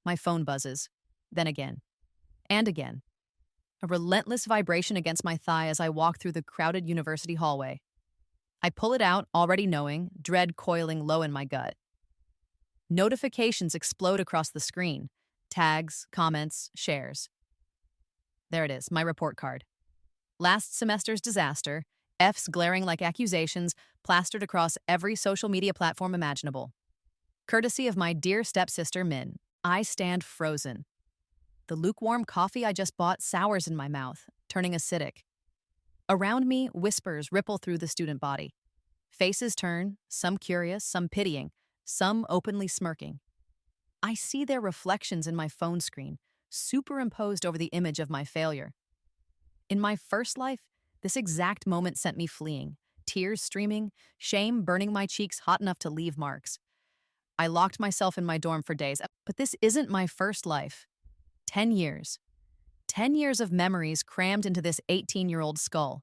My phone buzzes. Then again. And again. A relentless vibration against my thigh as I walk through the crowded university hallway. I pull it out, already knowing, dread coiling low in my gut. Notifications explode across the screen. Tags, comments, shares. There it is, my report card. Last semester's disaster, F's glaring like accusations, plastered across every social media platform imaginable. Courtesy of my dear stepsister, Min, I stand frozen. The lukewarm coffee I just bought sours in my mouth, turning acidic. Around me, whispers ripple through the student body. Faces turn, some curious, some pitying, some openly smirking. I see their reflections in my phone screen, superimposed over the image of my failure. In my first life, this exact moment sent me fleeing, tears streaming, shame burning my cheeks hot enough to leave marks. I locked myself in my dorm for days, but this isn't my first life. 10 years. 10 years of memories crammed into this 18-year-old skull.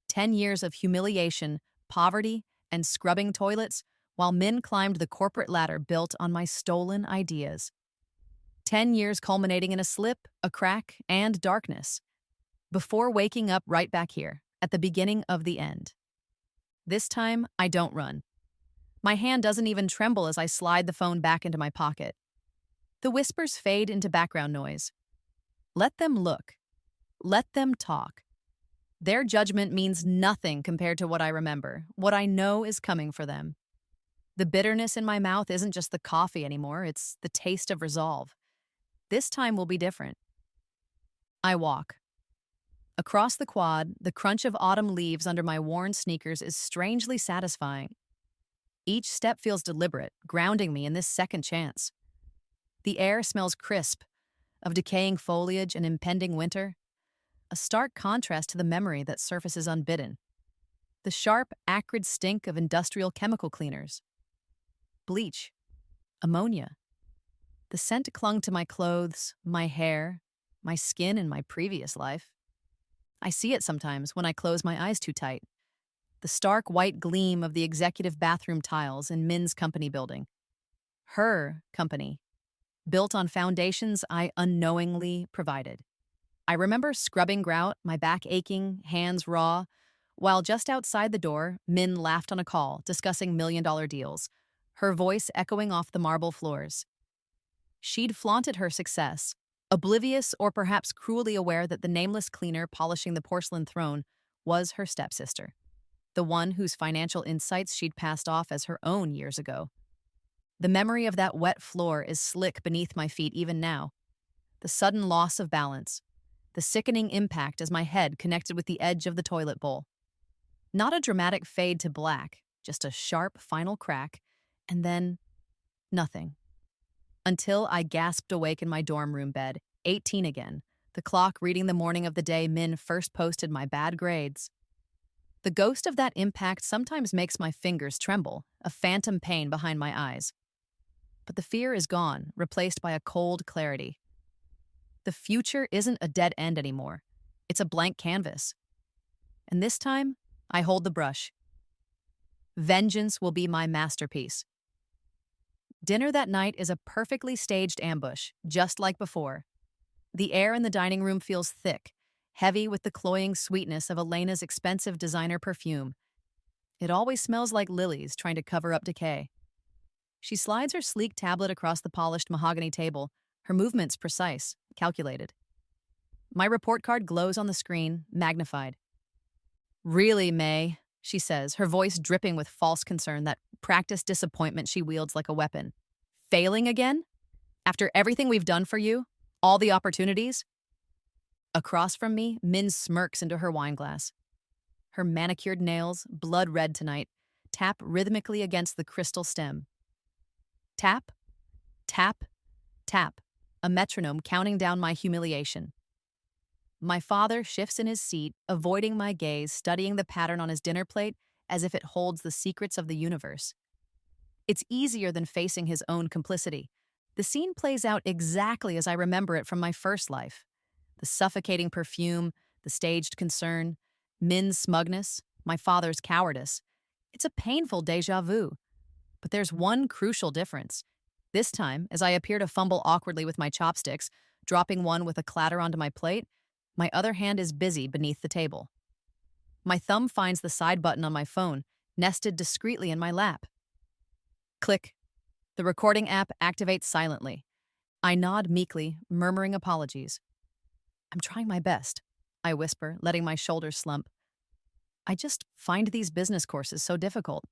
10 years of humiliation, poverty, and scrubbing toilets while Min climbed the corporate ladder built on my stolen ideas. 10 years culminating in a slip, a crack, and darkness, before waking up right back here, at the beginning of the end. This time, I don't run. My hand doesn't even tremble as I slide the phone back into my pocket. The whispers fade into background noise. Let them look. Let them talk. Their judgment means nothing compared to what I remember, what I know is coming for them. The bitterness in my mouth isn't just the coffee anymore, it's the taste of resolve. This time will be different. I walk. Across the quad, the crunch of autumn leaves under my worn sneakers is strangely satisfying. Each step feels deliberate, grounding me in this second chance. The air smells crisp, of decaying foliage and impending winter, a stark contrast to the memory that surfaces unbidden. The sharp, acrid stink of industrial chemical cleaners. Bleach. Ammonia. The scent clung to my clothes, my hair, my skin in my previous life. I see it sometimes when I close my eyes too tight. The stark white gleam of the executive bathroom tiles in Min's company building. Her company, built on foundations I unknowingly provided. I remember scrubbing grout, my back aching, hands raw, while just outside the door, Min laughed on a call, discussing million-dollar deals, her voice echoing off the marble floors. She'd flaunted her success, oblivious or perhaps cruelly aware that the nameless cleaner polishing the porcelain throne was her stepsister, the one whose financial insights she'd passed off as her own years ago. The memory of that wet floor is slick beneath my feet even now. The sudden loss of balance, the sickening impact as my head connected with the edge of the toilet bowl. Not a dramatic fade to black, just a sharp final crack, and then nothing. Until I gasped awake in my dorm room bed, 18 again, the clock reading the morning of the day Min first posted my bad grades. The ghost of that impact sometimes makes my fingers tremble, a phantom pain behind my eyes. But the fear is gone, replaced by a cold clarity. The future isn't a dead end anymore. It's a blank canvas. And this time, I hold the brush. Vengeance will be my masterpiece. Dinner that night is a perfectly staged ambush, just like before. The air in the dining room feels thick, heavy with the cloying sweetness of Elena's expensive designer perfume. It always smells like lilies trying to cover up decay. She slides her sleek tablet across the polished mahogany table, her movements precise, calculated. My report card glows on the screen, magnified. "Really, May," she says, her voice dripping with false concern, that practiced disappointment she wields like a weapon. "Failing again? After everything we've done for you? All the opportunities?" Across from me, Min smirks into her wineglass. Her manicured nails, blood red tonight, tap rhythmically against the crystal stem. Tap, tap, tap, a metronome counting down my humiliation. My father shifts in his seat, avoiding my gaze, studying the pattern on his dinner plate as if it holds the secrets of the universe. It's easier than facing his own complicity. The scene plays out exactly as I remember it from my first life. The suffocating perfume, the staged concern, Min's smugness, my father's cowardice. It's a painful déjà vu. But there's one crucial difference. This time, as I appear to fumble awkwardly with my chopsticks, dropping one with a clatter onto my plate, my other hand is busy beneath the table. My thumb finds the side button on my phone, nested discreetly in my lap. Click. The recording app activates silently. I nod meekly, murmuring apologies. I'm trying my best, I whisper, letting my shoulders slump. I just find these business courses so difficult.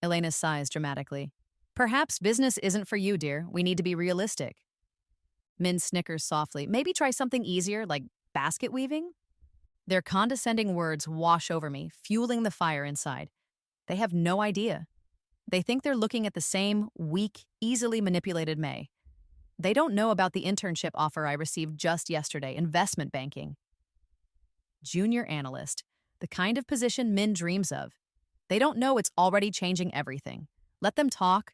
Elena sighs dramatically. Perhaps business isn't for you, dear. We need to be realistic. Min snickers softly. Maybe try something easier, like basket weaving? Their condescending words wash over me, fueling the fire inside. They have no idea. They think they're looking at the same weak, easily manipulated May. They don't know about the internship offer I received just yesterday, investment banking. Junior analyst, the kind of position Min dreams of. They don't know it's already changing everything. Let them talk.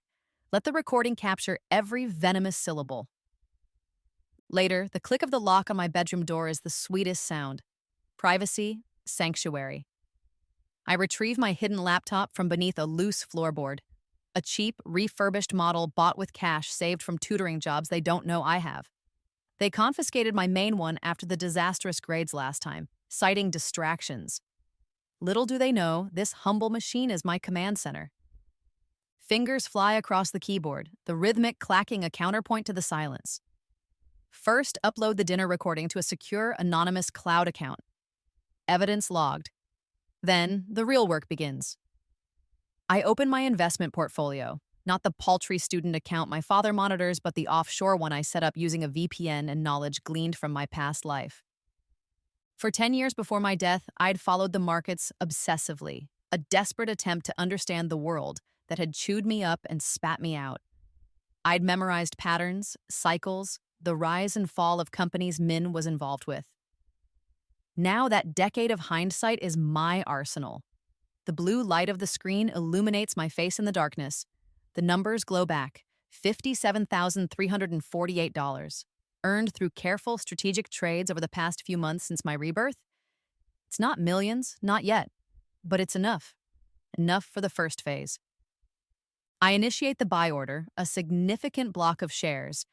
Let the recording capture every venomous syllable. Later, the click of the lock on my bedroom door is the sweetest sound. Privacy, sanctuary. I retrieve my hidden laptop from beneath a loose floorboard. A cheap, refurbished model bought with cash saved from tutoring jobs they don't know I have. They confiscated my main one after the disastrous grades last time, citing distractions. Little do they know, this humble machine is my command center. Fingers fly across the keyboard, the rhythmic clacking a counterpoint to the silence. First, upload the dinner recording to a secure, anonymous cloud account. Evidence logged. Then, the real work begins. I open my investment portfolio, not the paltry student account my father monitors, but the offshore one I set up using a VPN and knowledge gleaned from my past life. For 10 years before my death, I'd followed the markets obsessively, a desperate attempt to understand the world that had chewed me up and spat me out. I'd memorized patterns, cycles, the rise and fall of companies Min was involved with. Now that decade of hindsight is my arsenal. The blue light of the screen illuminates my face in the darkness. The numbers glow back. $57,348. Earned through careful, strategic trades over the past few months since my rebirth. It's not millions, not yet, but it's enough. Enough for the first phase. I initiate the buy order, a significant block of shares,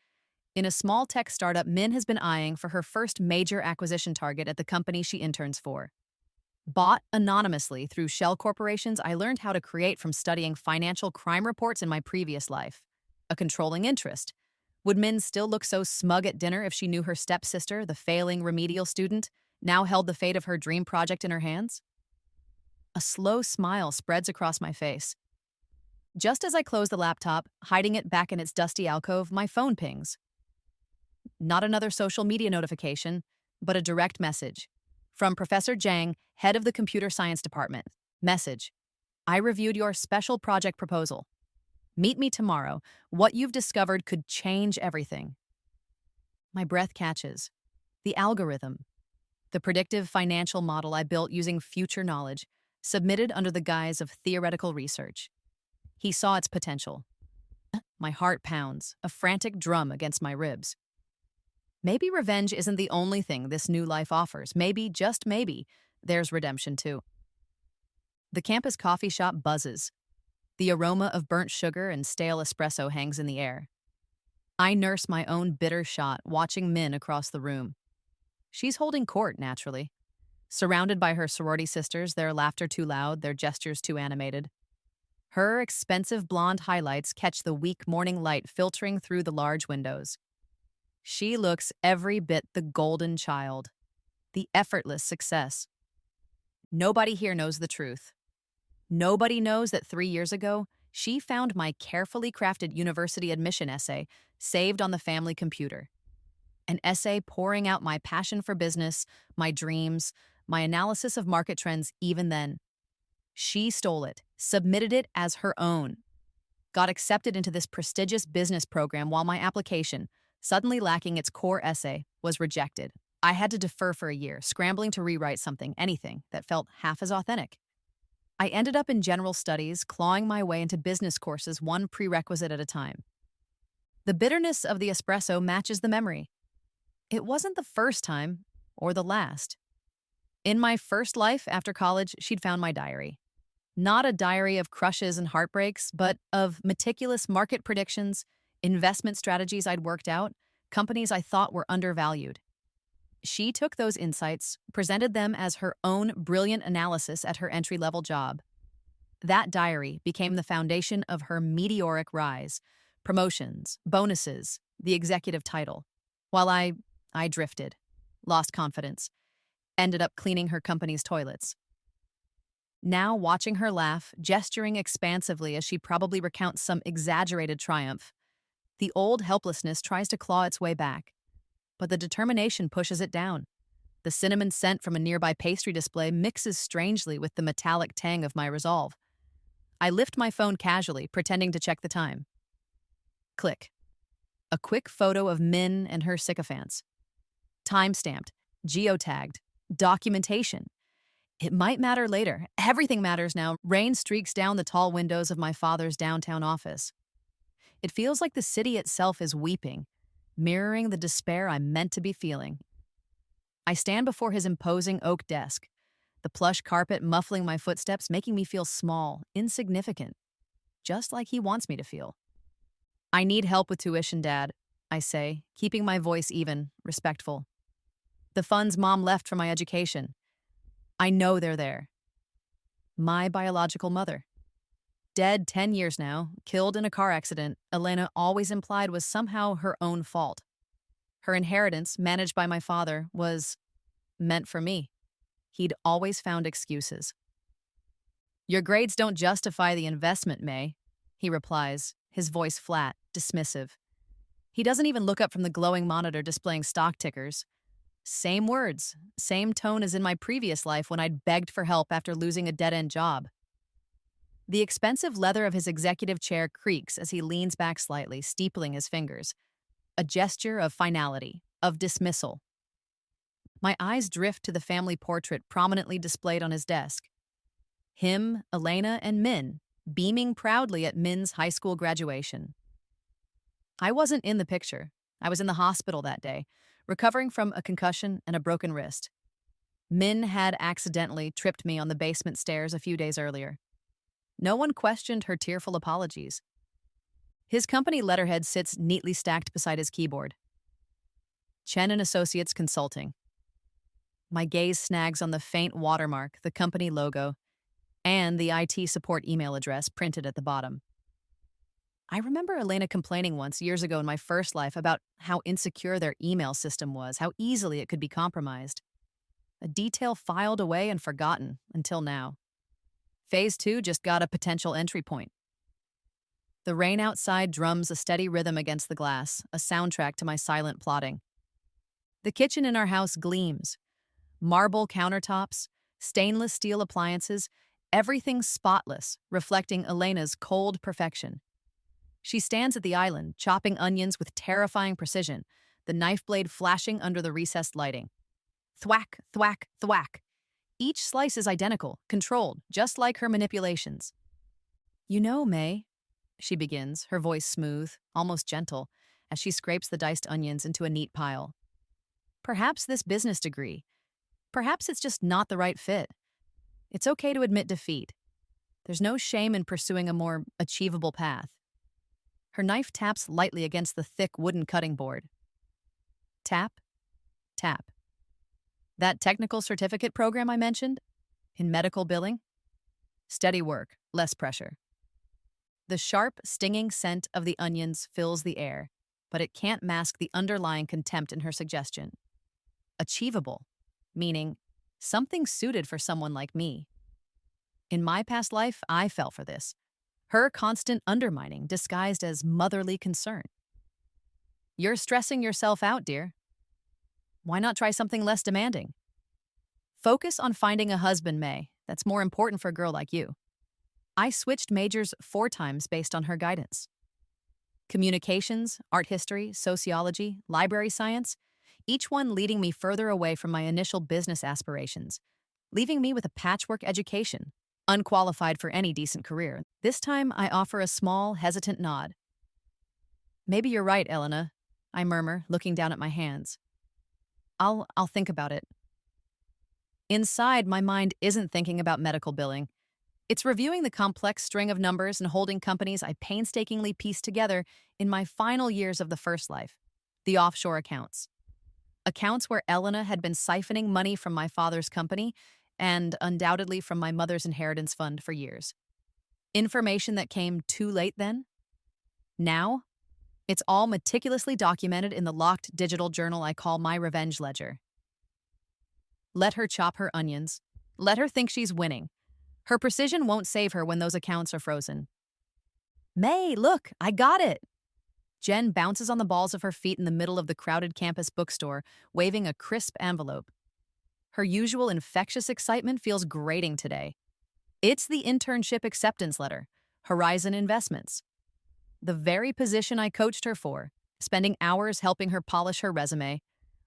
in a small tech startup Min has been eyeing for her first major acquisition target at the company she interns for. Bought anonymously through shell corporations I learned how to create from studying financial crime reports in my previous life. A controlling interest. Would Min still look so smug at dinner if she knew her stepsister, the failing remedial student, now held the fate of her dream project in her hands? A slow smile spreads across my face. Just as I close the laptop, hiding it back in its dusty alcove, my phone pings. Not another social media notification, but a direct message. From Professor Zhang, head of the computer science department. Message. I reviewed your special project proposal. Meet me tomorrow. What you've discovered could change everything. My breath catches. The algorithm. The predictive financial model I built using future knowledge, submitted under the guise of theoretical research. He saw its potential. My heart pounds, a frantic drum against my ribs. Maybe revenge isn't the only thing this new life offers. Maybe, just maybe, there's redemption too. The campus coffee shop buzzes. The aroma of burnt sugar and stale espresso hangs in the air. I nurse my own bitter shot, watching Min across the room. She's holding court, naturally. Surrounded by her sorority sisters, their laughter too loud, their gestures too animated. Her expensive blonde highlights catch the weak morning light filtering through the large windows. She looks every bit the golden child, the effortless success. Nobody here knows the truth. Nobody knows that 3 years ago, she found my carefully crafted university admission essay saved on the family computer. An essay pouring out my passion for business, my dreams, my analysis of market trends even then. She stole it, submitted it as her own, got accepted into this prestigious business program while my application, suddenly lacking its core essay, was rejected. I had to defer for a year, scrambling to rewrite something, anything, that felt half as authentic. I ended up in general studies, clawing my way into business courses one prerequisite at a time. The bitterness of the espresso matches the memory. It wasn't the first time, or the last. In my first life after college, she'd found my diary. Not a diary of crushes and heartbreaks, but of meticulous market predictions, investment strategies I'd worked out, companies I thought were undervalued. She took those insights, presented them as her own brilliant analysis at her entry level job. That diary became the foundation of her meteoric rise, promotions, bonuses, the executive title. While I drifted, lost confidence, ended up cleaning her company's toilets. Now, watching her laugh, gesturing expansively as she probably recounts some exaggerated triumph, the old helplessness tries to claw its way back, but the determination pushes it down. The cinnamon scent from a nearby pastry display mixes strangely with the metallic tang of my resolve. I lift my phone casually, pretending to check the time. Click. A quick photo of Min and her sycophants. Time-stamped, geotagged, documentation. It might matter later. Everything matters now. Rain streaks down the tall windows of my father's downtown office. It feels like the city itself is weeping, mirroring the despair I'm meant to be feeling. I stand before his imposing oak desk, the plush carpet muffling my footsteps, making me feel small, insignificant, just like he wants me to feel. I need help with tuition, Dad, I say, keeping my voice even, respectful. The funds Mom left for my education. I know they're there. My biological mother. Dead 10 years now, killed in a car accident, Elena always implied was somehow her own fault. Her inheritance, managed by my father, was meant for me. He'd always found excuses. Your grades don't justify the investment, May, he replies, his voice flat, dismissive. He doesn't even look up from the glowing monitor displaying stock tickers. Same words, same tone as in my previous life when I'd begged for help after losing a dead-end job. The expensive leather of his executive chair creaks as he leans back slightly, steepling his fingers. A gesture of finality, of dismissal. My eyes drift to the family portrait prominently displayed on his desk. Him, Elena, and Min, beaming proudly at Min's high school graduation. I wasn't in the picture. I was in the hospital that day, recovering from a concussion and a broken wrist. Min had accidentally tripped me on the basement stairs a few days earlier. No one questioned her tearful apologies. His company letterhead sits neatly stacked beside his keyboard. Chen and Associates Consulting. My gaze snags on the faint watermark, the company logo, and the IT support email address printed at the bottom. I remember Elena complaining once, years ago in my first life, about how insecure their email system was, how easily it could be compromised. A detail filed away and forgotten, until now. Phase 2 just got a potential entry point. The rain outside drums a steady rhythm against the glass, a soundtrack to my silent plotting. The kitchen in our house gleams. Marble countertops, stainless steel appliances, everything spotless, reflecting Elena's cold perfection. She stands at the island, chopping onions with terrifying precision, the knife blade flashing under the recessed lighting. Thwack, thwack, thwack. Each slice is identical, controlled, just like her manipulations. You know, May, she begins, her voice smooth, almost gentle, as she scrapes the diced onions into a neat pile. Perhaps this business degree, perhaps it's just not the right fit. It's okay to admit defeat. There's no shame in pursuing a more achievable path. Her knife taps lightly against the thick wooden cutting board. Tap, tap. That technical certificate program I mentioned? In medical billing? Steady work, less pressure. The sharp, stinging scent of the onions fills the air, but it can't mask the underlying contempt in her suggestion. Achievable, meaning something suited for someone like me. In my past life, I fell for this. Her constant undermining disguised as motherly concern. You're stressing yourself out, dear. Why not try something less demanding? Focus on finding a husband, May. That's more important for a girl like you. I switched majors 4 times based on her guidance. Communications, art history, sociology, library science, each one leading me further away from my initial business aspirations, leaving me with a patchwork education, unqualified for any decent career. This time, I offer a small, hesitant nod. Maybe you're right, Elena, I murmur, looking down at my hands. I'll think about it. Inside, my mind isn't thinking about medical billing. It's reviewing the complex string of numbers and holding companies I painstakingly pieced together in my final years of the first life, the offshore accounts. Accounts where Elena had been siphoning money from my father's company and undoubtedly from my mother's inheritance fund for years. Information that came too late then? Now, it's all meticulously documented in the locked digital journal I call my revenge ledger. Let her chop her onions. Let her think she's winning. Her precision won't save her when those accounts are frozen. May, look, I got it! Jen bounces on the balls of her feet in the middle of the crowded campus bookstore, waving a crisp envelope. Her usual infectious excitement feels grating today. It's the internship acceptance letter, Horizon Investments. The very position I coached her for, spending hours helping her polish her resume,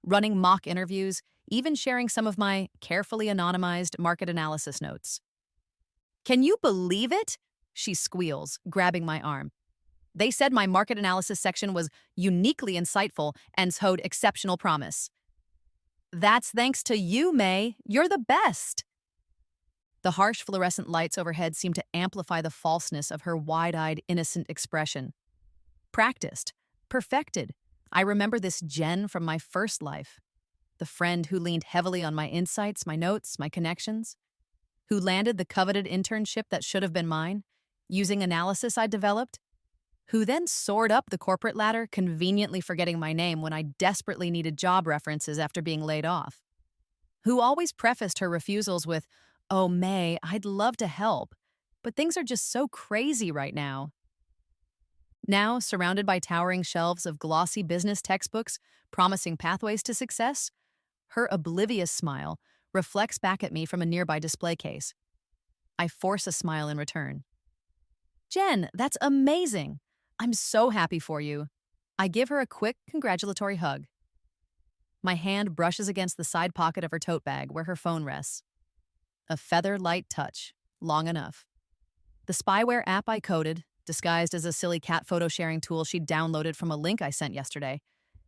running mock interviews, even sharing some of my carefully anonymized market analysis notes. Can you believe it? She squeals, grabbing my arm. They said my market analysis section was uniquely insightful and showed exceptional promise. That's thanks to you, May. You're the best. The harsh fluorescent lights overhead seem to amplify the falseness of her wide-eyed, innocent expression. Practiced, perfected. I remember this Jen from my first life. The friend who leaned heavily on my insights, my notes, my connections. Who landed the coveted internship that should have been mine, using analysis I'd developed. Who then soared up the corporate ladder, conveniently forgetting my name when I desperately needed job references after being laid off. Who always prefaced her refusals with, "Oh, May, I'd love to help, but things are just so crazy right now." Now, surrounded by towering shelves of glossy business textbooks promising pathways to success, her oblivious smile reflects back at me from a nearby display case. I force a smile in return. Jen, that's amazing. I'm so happy for you. I give her a quick, congratulatory hug. My hand brushes against the side pocket of her tote bag where her phone rests. A feather-light touch, long enough. The spyware app I coded, disguised as a silly cat photo-sharing tool she'd downloaded from a link I sent yesterday,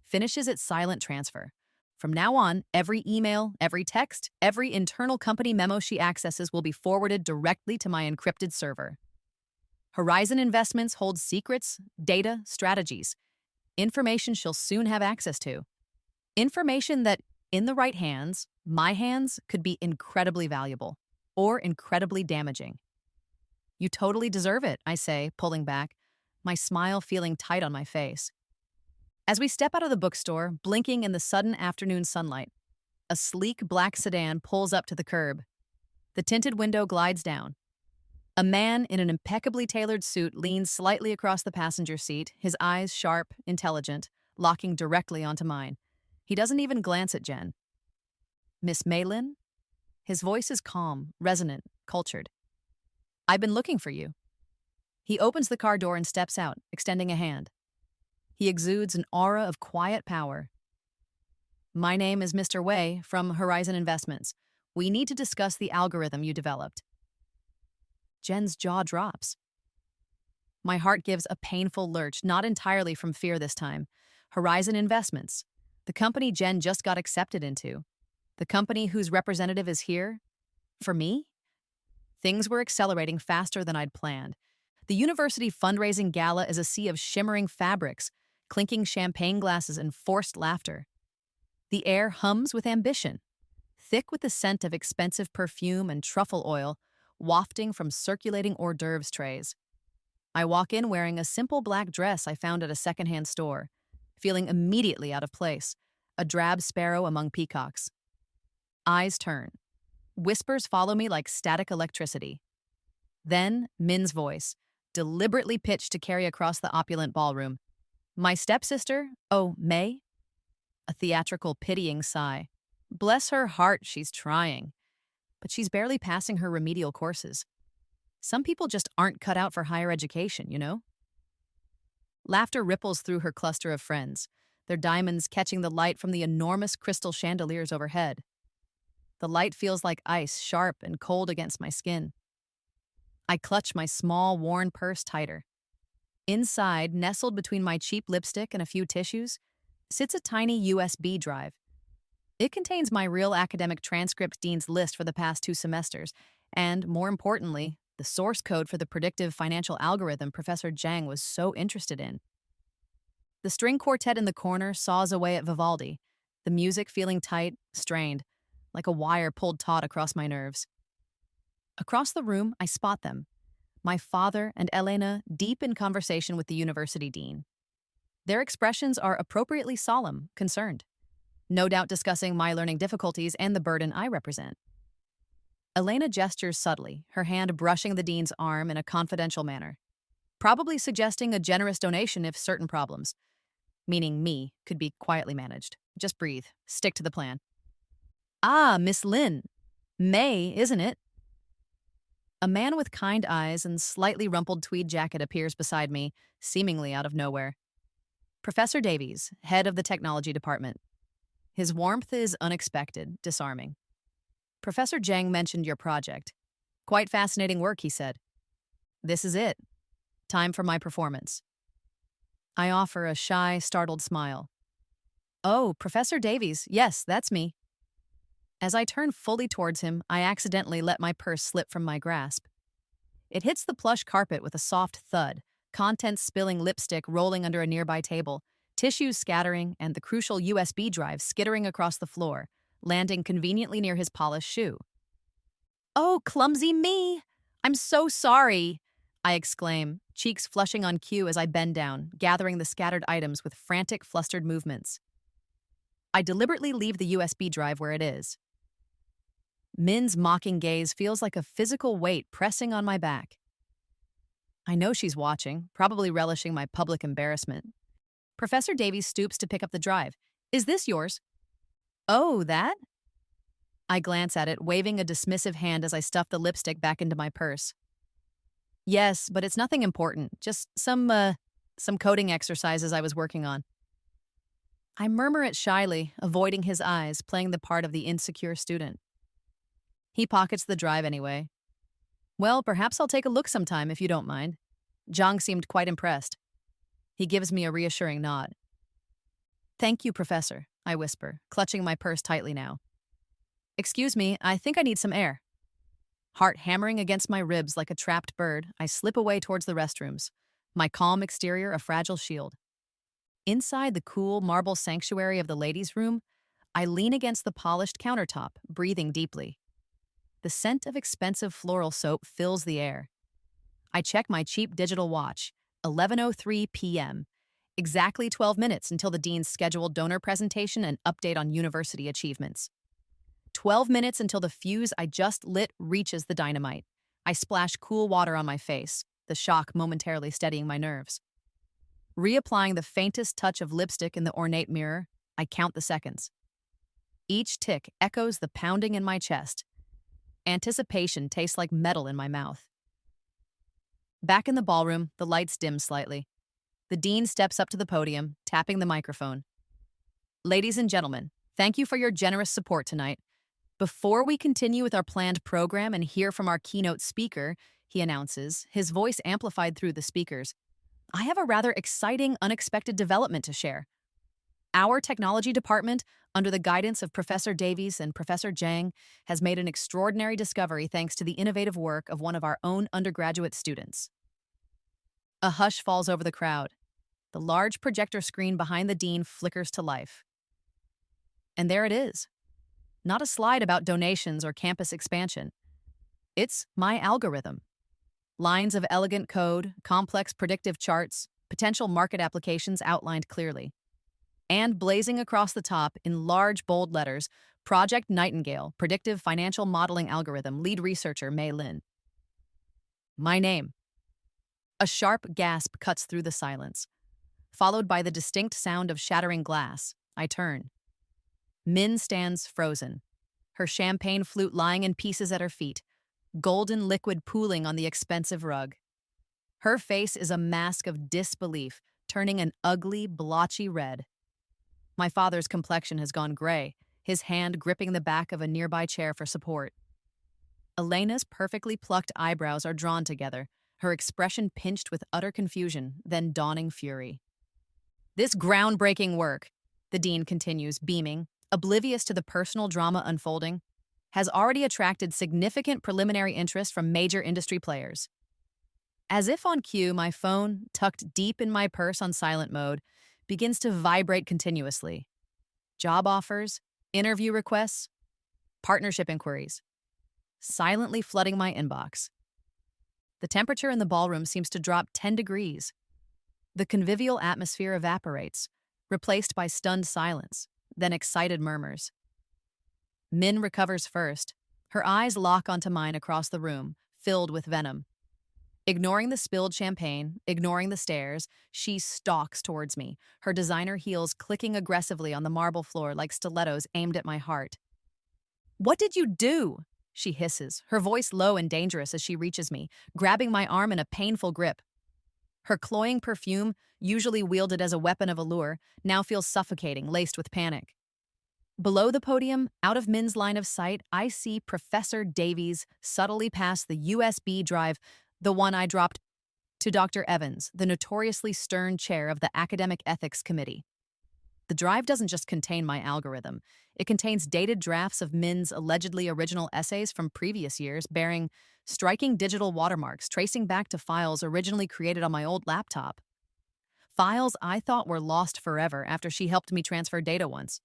finishes its silent transfer. From now on, every email, every text, every internal company memo she accesses will be forwarded directly to my encrypted server. Horizon Investments holds secrets, data, strategies, information she'll soon have access to. Information that, in the right hands, my hands, could be incredibly valuable or incredibly damaging. You totally deserve it, I say, pulling back, my smile feeling tight on my face. As we step out of the bookstore, blinking in the sudden afternoon sunlight, a sleek black sedan pulls up to the curb. The tinted window glides down. A man in an impeccably tailored suit leans slightly across the passenger seat, his eyes sharp, intelligent, locking directly onto mine. He doesn't even glance at Jen. Miss Maylin? His voice is calm, resonant, cultured. I've been looking for you. He opens the car door and steps out, extending a hand. He exudes an aura of quiet power. My name is Mr. Wei from Horizon Investments. We need to discuss the algorithm you developed. Jen's jaw drops. My heart gives a painful lurch, not entirely from fear this time. Horizon Investments, the company Jen just got accepted into. The company whose representative is here. For me? Things were accelerating faster than I'd planned. The university fundraising gala is a sea of shimmering fabrics, clinking champagne glasses and forced laughter. The air hums with ambition, thick with the scent of expensive perfume and truffle oil, wafting from circulating hors d'oeuvres trays. I walk in wearing a simple black dress I found at a secondhand store, feeling immediately out of place, a drab sparrow among peacocks. Eyes turn. Whispers follow me like static electricity. Then, Min's voice, deliberately pitched to carry across the opulent ballroom. My stepsister? Oh, May? A theatrical, pitying sigh. Bless her heart, she's trying. But she's barely passing her remedial courses. Some people just aren't cut out for higher education, you know? Laughter ripples through her cluster of friends, their diamonds catching the light from the enormous crystal chandeliers overhead. The light feels like ice, sharp and cold against my skin. I clutch my small, worn purse tighter. Inside, nestled between my cheap lipstick and a few tissues, sits a tiny USB drive. It contains my real academic transcript dean's list for the past 2 semesters, and, more importantly, the source code for the predictive financial algorithm Professor Zhang was so interested in. The string quartet in the corner saws away at Vivaldi, the music feeling tight, strained, like a wire pulled taut across my nerves. Across the room, I spot them, my father and Elena deep in conversation with the university dean. Their expressions are appropriately solemn, concerned, no doubt discussing my learning difficulties and the burden I represent. Elena gestures subtly, her hand brushing the dean's arm in a confidential manner, probably suggesting a generous donation if certain problems, meaning me, could be quietly managed. Just breathe. Stick to the plan. Ah, Miss Lin. May, isn't it? A man with kind eyes and slightly rumpled tweed jacket appears beside me, seemingly out of nowhere. Professor Davies, head of the technology department. His warmth is unexpected, disarming. Professor Zhang mentioned your project. Quite fascinating work, he said. This is it. Time for my performance. I offer a shy, startled smile. Oh, Professor Davies, yes, that's me. As I turn fully towards him, I accidentally let my purse slip from my grasp. It hits the plush carpet with a soft thud, contents spilling lipstick rolling under a nearby table, tissues scattering, and the crucial USB drive skittering across the floor, landing conveniently near his polished shoe. Oh, clumsy me! I'm so sorry! I exclaim, cheeks flushing on cue as I bend down, gathering the scattered items with frantic, flustered movements. I deliberately leave the USB drive where it is. Min's mocking gaze feels like a physical weight pressing on my back. I know she's watching, probably relishing my public embarrassment. Professor Davies stoops to pick up the drive. Is this yours? Oh, that? I glance at it, waving a dismissive hand as I stuff the lipstick back into my purse. Yes, but it's nothing important, just some coding exercises I was working on. I murmur it shyly, avoiding his eyes, playing the part of the insecure student. He pockets the drive anyway. Well, perhaps I'll take a look sometime if you don't mind. Zhang seemed quite impressed. He gives me a reassuring nod. Thank you, Professor, I whisper, clutching my purse tightly now. Excuse me, I think I need some air. Heart hammering against my ribs like a trapped bird, I slip away towards the restrooms, my calm exterior a fragile shield. Inside the cool marble sanctuary of the ladies' room, I lean against the polished countertop, breathing deeply. The scent of expensive floral soap fills the air. I check my cheap digital watch, 11:03 p.m., exactly 12 minutes until the dean's scheduled donor presentation and update on university achievements. 12 minutes until the fuse I just lit reaches the dynamite. I splash cool water on my face, the shock momentarily steadying my nerves. Reapplying the faintest touch of lipstick in the ornate mirror, I count the seconds. Each tick echoes the pounding in my chest. Anticipation tastes like metal in my mouth. Back in the ballroom, the lights dim slightly. The dean steps up to the podium, tapping the microphone. Ladies and gentlemen, thank you for your generous support tonight. Before we continue with our planned program and hear from our keynote speaker, he announces, his voice amplified through the speakers, I have a rather exciting, unexpected development to share. Our technology department, under the guidance of Professor Davies and Professor Zhang, has made an extraordinary discovery thanks to the innovative work of one of our own undergraduate students. A hush falls over the crowd. The large projector screen behind the dean flickers to life. And there it is. Not a slide about donations or campus expansion. It's my algorithm. Lines of elegant code, complex predictive charts, potential market applications outlined clearly. And blazing across the top, in large, bold letters, Project Nightingale, Predictive Financial Modeling Algorithm, Lead Researcher Mei Lin. My name. A sharp gasp cuts through the silence. Followed by the distinct sound of shattering glass, I turn. Min stands frozen, her champagne flute lying in pieces at her feet, golden liquid pooling on the expensive rug. Her face is a mask of disbelief, turning an ugly, blotchy red. My father's complexion has gone gray, his hand gripping the back of a nearby chair for support. Elena's perfectly plucked eyebrows are drawn together, her expression pinched with utter confusion, then dawning fury. This groundbreaking work, the dean continues, beaming, oblivious to the personal drama unfolding. has already attracted significant preliminary interest from major industry players. As if on cue, my phone, tucked deep in my purse on silent mode, begins to vibrate continuously. Job offers, interview requests, partnership inquiries, silently flooding my inbox. The temperature in the ballroom seems to drop 10 degrees. The convivial atmosphere evaporates, replaced by stunned silence, then excited murmurs. Min recovers first. Her eyes lock onto mine across the room, filled with venom. Ignoring the spilled champagne, ignoring the stares, she stalks towards me, her designer heels clicking aggressively on the marble floor like stilettos aimed at my heart. "What did you do?" she hisses, her voice low and dangerous as she reaches me, grabbing my arm in a painful grip. Her cloying perfume, usually wielded as a weapon of allure, now feels suffocating, laced with panic. Below the podium, out of Min's line of sight, I see Professor Davies subtly pass the USB drive, the one I dropped, to Dr. Evans, the notoriously stern chair of the Academic Ethics Committee. The drive doesn't just contain my algorithm. It contains dated drafts of Min's allegedly original essays from previous years bearing striking digital watermarks tracing back to files originally created on my old laptop. Files I thought were lost forever after she helped me transfer data once.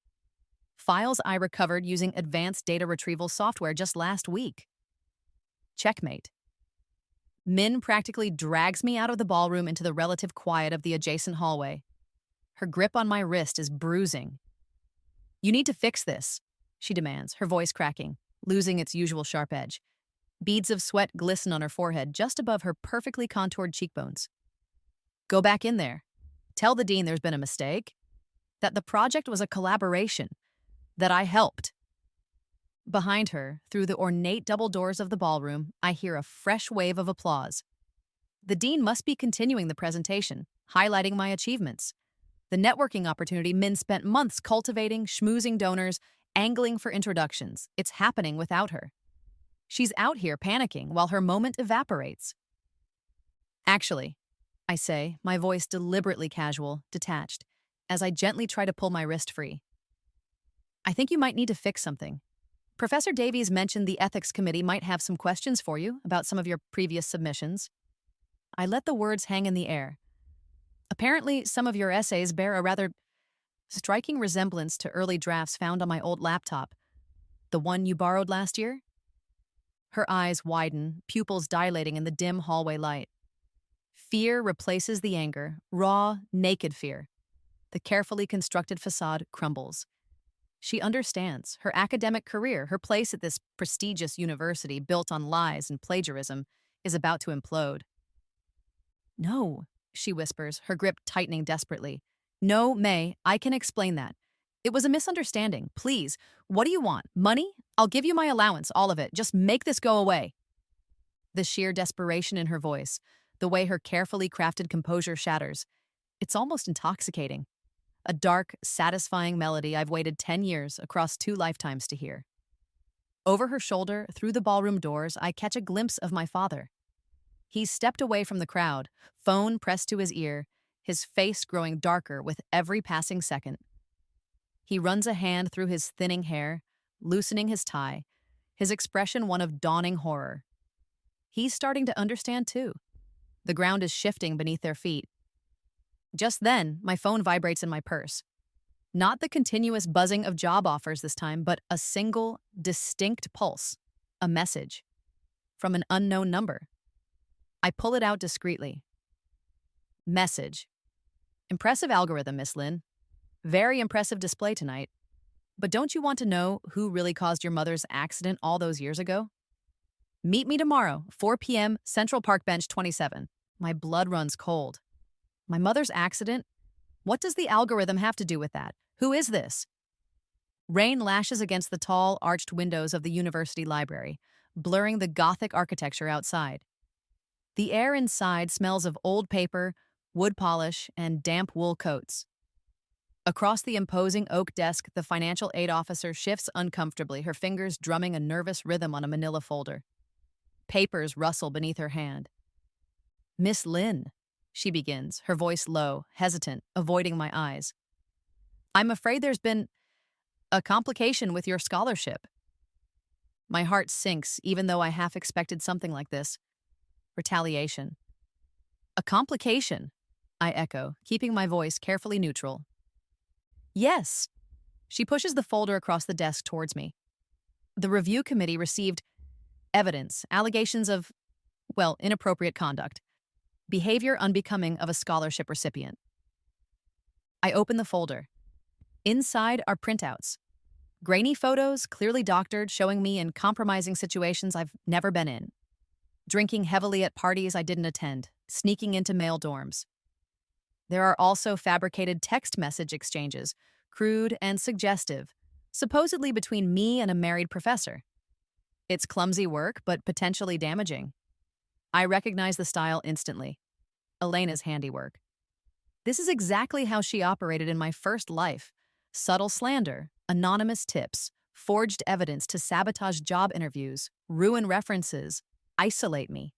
Files I recovered using advanced data retrieval software just last week. Checkmate. Min practically drags me out of the ballroom into the relative quiet of the adjacent hallway. Her grip on my wrist is bruising. "You need to fix this," she demands, her voice cracking, losing its usual sharp edge. Beads of sweat glisten on her forehead just above her perfectly contoured cheekbones. "Go back in there. Tell the dean there's been a mistake, that the project was a collaboration, that I helped." Behind her, through the ornate double doors of the ballroom, I hear a fresh wave of applause. The dean must be continuing the presentation, highlighting my achievements. The networking opportunity Min spent months cultivating, schmoozing donors, angling for introductions. It's happening without her. She's out here panicking while her moment evaporates. "Actually," I say, my voice deliberately casual, detached, as I gently try to pull my wrist free. "I think you might need to fix something. Professor Davies mentioned the ethics committee might have some questions for you about some of your previous submissions." I let the words hang in the air. "Apparently, some of your essays bear a rather striking resemblance to early drafts found on my old laptop. The one you borrowed last year?" Her eyes widen, pupils dilating in the dim hallway light. Fear replaces the anger, raw, naked fear. The carefully constructed facade crumbles. She understands. Her academic career, her place at this prestigious university built on lies and plagiarism, is about to implode. "No," she whispers, her grip tightening desperately. "No, May, I can explain that. It was a misunderstanding. Please, what do you want? Money? I'll give you my allowance, all of it. Just make this go away." The sheer desperation in her voice, the way her carefully crafted composure shatters, it's almost intoxicating. A dark, satisfying melody I've waited 10 years across 2 lifetimes to hear. Over her shoulder, through the ballroom doors, I catch a glimpse of my father. He's stepped away from the crowd, phone pressed to his ear, his face growing darker with every passing second. He runs a hand through his thinning hair, loosening his tie, his expression one of dawning horror. He's starting to understand too. The ground is shifting beneath their feet. Just then, my phone vibrates in my purse. Not the continuous buzzing of job offers this time, but a single, distinct pulse. A message. From an unknown number. I pull it out discreetly. Message. "Impressive algorithm, Miss Lin. Very impressive display tonight. But don't you want to know who really caused your mother's accident all those years ago? Meet me tomorrow, 4 p.m., Central Park Bench 27. My blood runs cold. My mother's accident? What does the algorithm have to do with that? Who is this?" Rain lashes against the tall, arched windows of the university library, blurring the Gothic architecture outside. The air inside smells of old paper, wood polish, and damp wool coats. Across the imposing oak desk, the financial aid officer shifts uncomfortably, her fingers drumming a nervous rhythm on a manila folder. Papers rustle beneath her hand. "Miss Lin," she begins, her voice low, hesitant, avoiding my eyes. "I'm afraid there's been a complication with your scholarship." My heart sinks, even though I half expected something like this. Retaliation. A complication, I echo, keeping my voice carefully neutral. Yes. She pushes the folder across the desk towards me. The review committee received evidence, allegations of, well, inappropriate conduct, behavior unbecoming of a scholarship recipient. I open the folder. Inside are printouts. Grainy photos, clearly doctored, showing me in compromising situations I've never been in. Drinking heavily at parties I didn't attend, sneaking into male dorms. There are also fabricated text message exchanges, crude and suggestive, supposedly between me and a married professor. It's clumsy work, but potentially damaging. I recognize the style instantly. Elena's handiwork. This is exactly how she operated in my first life. Subtle slander, anonymous tips, forged evidence to sabotage job interviews, ruin references, isolate me.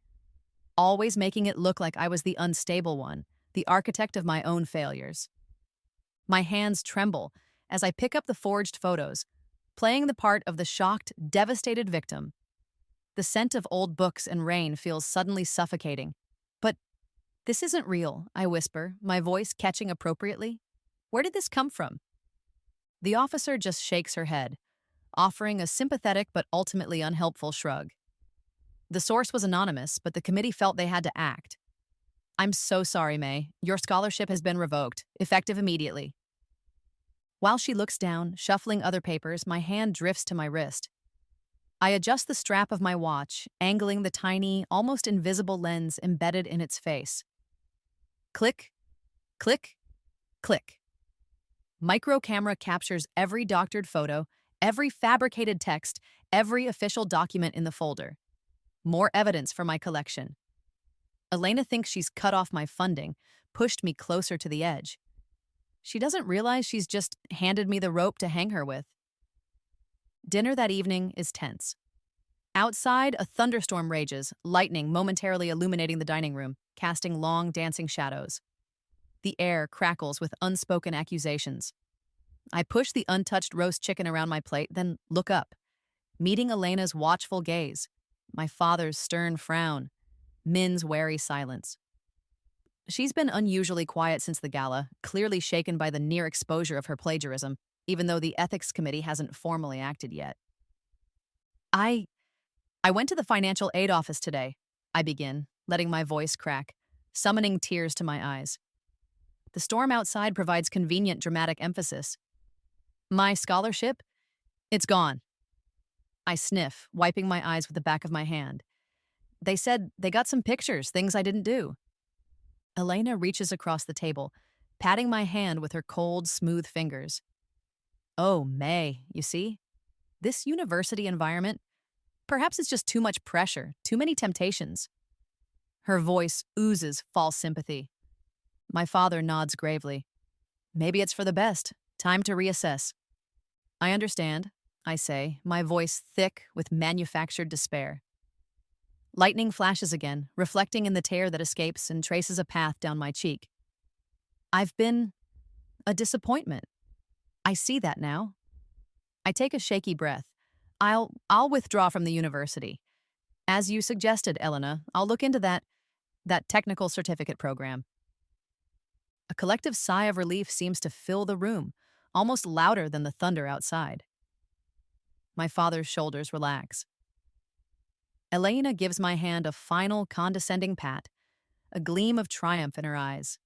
Always making it look like I was the unstable one, the architect of my own failures. My hands tremble as I pick up the forged photos, playing the part of the shocked, devastated victim. The scent of old books and rain feels suddenly suffocating. But this isn't real, I whisper, my voice catching appropriately. Where did this come from? The officer just shakes her head, offering a sympathetic but ultimately unhelpful shrug. The source was anonymous, but the committee felt they had to act. I'm so sorry, May. Your scholarship has been revoked, effective immediately. While she looks down, shuffling other papers, my hand drifts to my wrist. I adjust the strap of my watch, angling the tiny, almost invisible lens embedded in its face. Click, click, click. Micro camera captures every doctored photo, every fabricated text, every official document in the folder. More evidence for my collection. Elena thinks she's cut off my funding, pushed me closer to the edge. She doesn't realize she's just handed me the rope to hang her with. Dinner that evening is tense. Outside, a thunderstorm rages, lightning momentarily illuminating the dining room, casting long, dancing shadows. The air crackles with unspoken accusations. I push the untouched roast chicken around my plate, then look up, meeting Elena's watchful gaze, my father's stern frown, Min's wary silence. She's been unusually quiet since the gala, clearly shaken by the near exposure of her plagiarism, even though the ethics committee hasn't formally acted yet. I went to the financial aid office today, I begin, letting my voice crack, summoning tears to my eyes. The storm outside provides convenient dramatic emphasis. My scholarship? It's gone. I sniff, wiping my eyes with the back of my hand. They said they got some pictures, things I didn't do. Elena reaches across the table, patting my hand with her cold, smooth fingers. Oh, May, you see? This university environment, perhaps it's just too much pressure, too many temptations. Her voice oozes false sympathy. My father nods gravely. Maybe it's for the best. Time to reassess. I understand, I say, my voice thick with manufactured despair. Lightning flashes again, reflecting in the tear that escapes and traces a path down my cheek. I've been a disappointment. I see that now. I take a shaky breath. I'll withdraw from the university. As you suggested, Elena, I'll look into that technical certificate program. A collective sigh of relief seems to fill the room, almost louder than the thunder outside. My father's shoulders relax. Elena gives my hand a final condescending pat, a gleam of triumph in her eyes.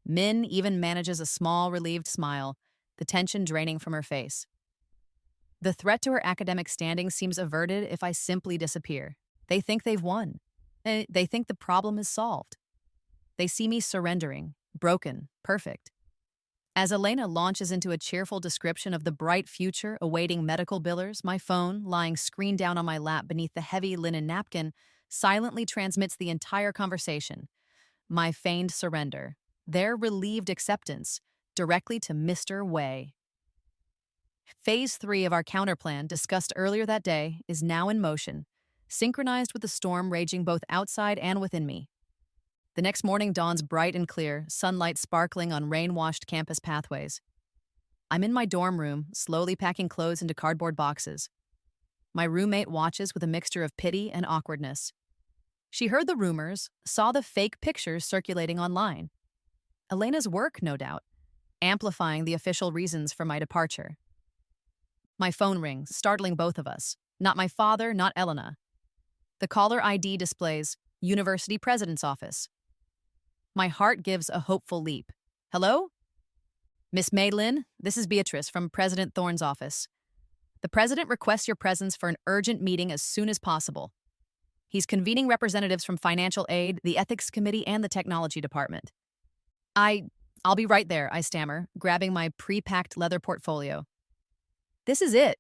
Min even manages a small, relieved smile, the tension draining from her face. The threat to her academic standing seems averted if I simply disappear. They think they've won. They think the problem is solved. They see me surrendering, broken, perfect. As Elena launches into a cheerful description of the bright future awaiting medical billers, my phone, lying screen down on my lap beneath the heavy linen napkin, silently transmits the entire conversation. My feigned surrender, their relieved acceptance, directly to Mr. Way. Phase 3 of our counterplan, discussed earlier that day, is now in motion, synchronized with the storm raging both outside and within me. The next morning dawns bright and clear, sunlight sparkling on rain-washed campus pathways. I'm in my dorm room, slowly packing clothes into cardboard boxes. My roommate watches with a mixture of pity and awkwardness. She heard the rumors, saw the fake pictures circulating online. Elena's work, no doubt, amplifying the official reasons for my departure. My phone rings, startling both of us. Not my father, not Elena. The caller ID displays University President's Office. My heart gives a hopeful leap. Hello? Miss Maylin, this is Beatrice from President Thorne's office. The president requests your presence for an urgent meeting as soon as possible. He's convening representatives from financial aid, the ethics committee, and the technology department. I'll be right there, I stammer, grabbing my pre-packed leather portfolio. This is it.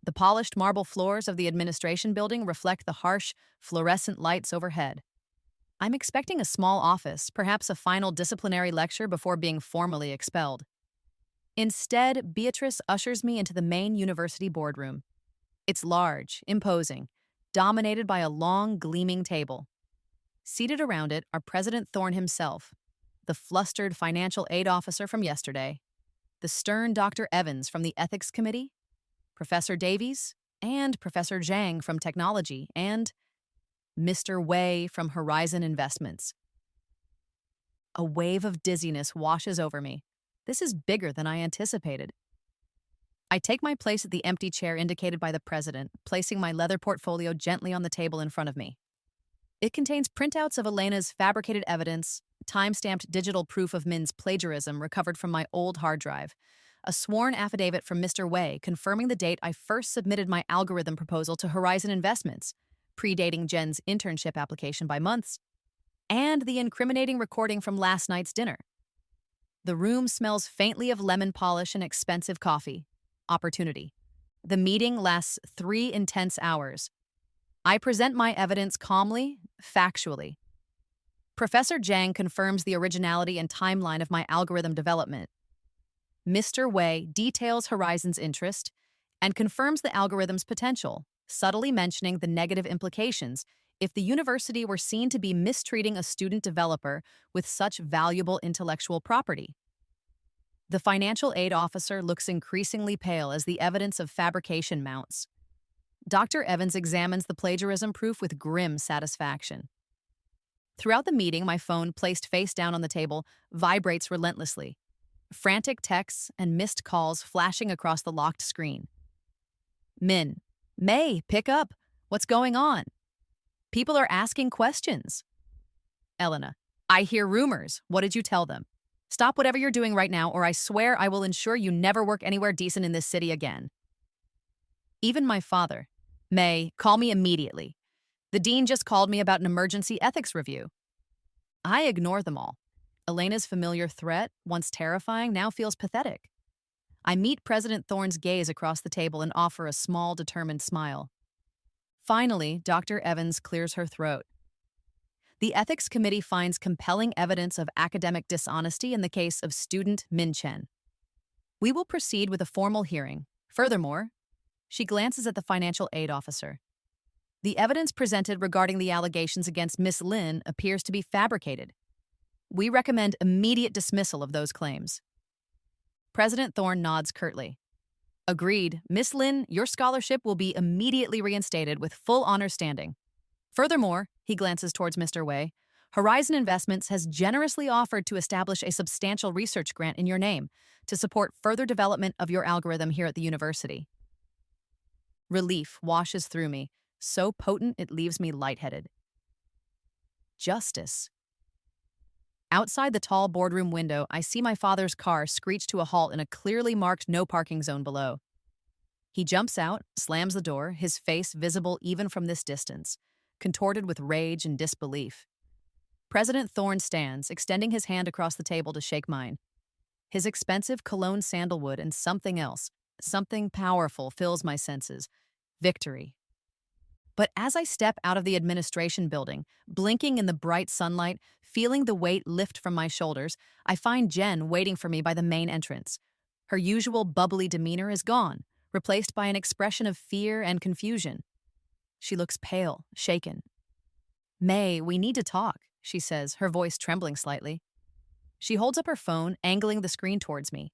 The polished marble floors of the administration building reflect the harsh, fluorescent lights overhead. I'm expecting a small office, perhaps a final disciplinary lecture before being formally expelled. Instead, Beatrice ushers me into the main university boardroom. It's large, imposing, dominated by a long, gleaming table. Seated around it are President Thorne himself, the flustered financial aid officer from yesterday, the stern Dr. Evans from the ethics committee, Professor Davies, and Professor Zhang from technology, and Mr. Wei from Horizon Investments. A wave of dizziness washes over me. This is bigger than I anticipated. I take my place at the empty chair indicated by the president, placing my leather portfolio gently on the table in front of me. It contains printouts of Elena's fabricated evidence, time-stamped digital proof of Min's plagiarism recovered from my old hard drive, a sworn affidavit from Mr. Wei confirming the date I first submitted my algorithm proposal to Horizon Investments, predating Jen's internship application by months, and the incriminating recording from last night's dinner. The room smells faintly of lemon polish and expensive coffee. Opportunity. The meeting lasts 3 intense hours. I present my evidence calmly, factually. Professor Zhang confirms the originality and timeline of my algorithm development. Mr. Wei details Horizon's interest and confirms the algorithm's potential, subtly mentioning the negative implications if the university were seen to be mistreating a student developer with such valuable intellectual property. The financial aid officer looks increasingly pale as the evidence of fabrication mounts. Dr. Evans examines the plagiarism proof with grim satisfaction. Throughout the meeting, my phone, placed face down on the table, vibrates relentlessly. Frantic texts and missed calls flashing across the locked screen. May, pick up. What's going on? People are asking questions. Elena, I hear rumors. What did you tell them? Stop whatever you're doing right now, or I swear I will ensure you never work anywhere decent in this city again. Even my father. May, call me immediately. The dean just called me about an emergency ethics review. I ignore them all. Elena's familiar threat, once terrifying, now feels pathetic. I meet President Thorne's gaze across the table and offer a small, determined smile. Finally, Dr. Evans clears her throat. The ethics committee finds compelling evidence of academic dishonesty in the case of student Min Chen. We will proceed with a formal hearing. Furthermore, she glances at the financial aid officer. The evidence presented regarding the allegations against Miss Lin appears to be fabricated. We recommend immediate dismissal of those claims. President Thorne nods curtly. Agreed. Miss Lin, your scholarship will be immediately reinstated with full honor standing. Furthermore, he glances towards Mr. Wei, Horizon Investments has generously offered to establish a substantial research grant in your name to support further development of your algorithm here at the university. Relief washes through me, so potent it leaves me lightheaded. Justice. Outside the tall boardroom window, I see my father's car screech to a halt in a clearly marked no parking zone below. He jumps out, slams the door, his face visible even from this distance, contorted with rage and disbelief. President Thorne stands, extending his hand across the table to shake mine. His expensive cologne sandalwood and something else, something powerful, fills my senses. Victory. But as I step out of the administration building, blinking in the bright sunlight, feeling the weight lift from my shoulders, I find Jen waiting for me by the main entrance. Her usual bubbly demeanor is gone, replaced by an expression of fear and confusion. She looks pale, shaken. May, we need to talk, she says, her voice trembling slightly. She holds up her phone, angling the screen towards me.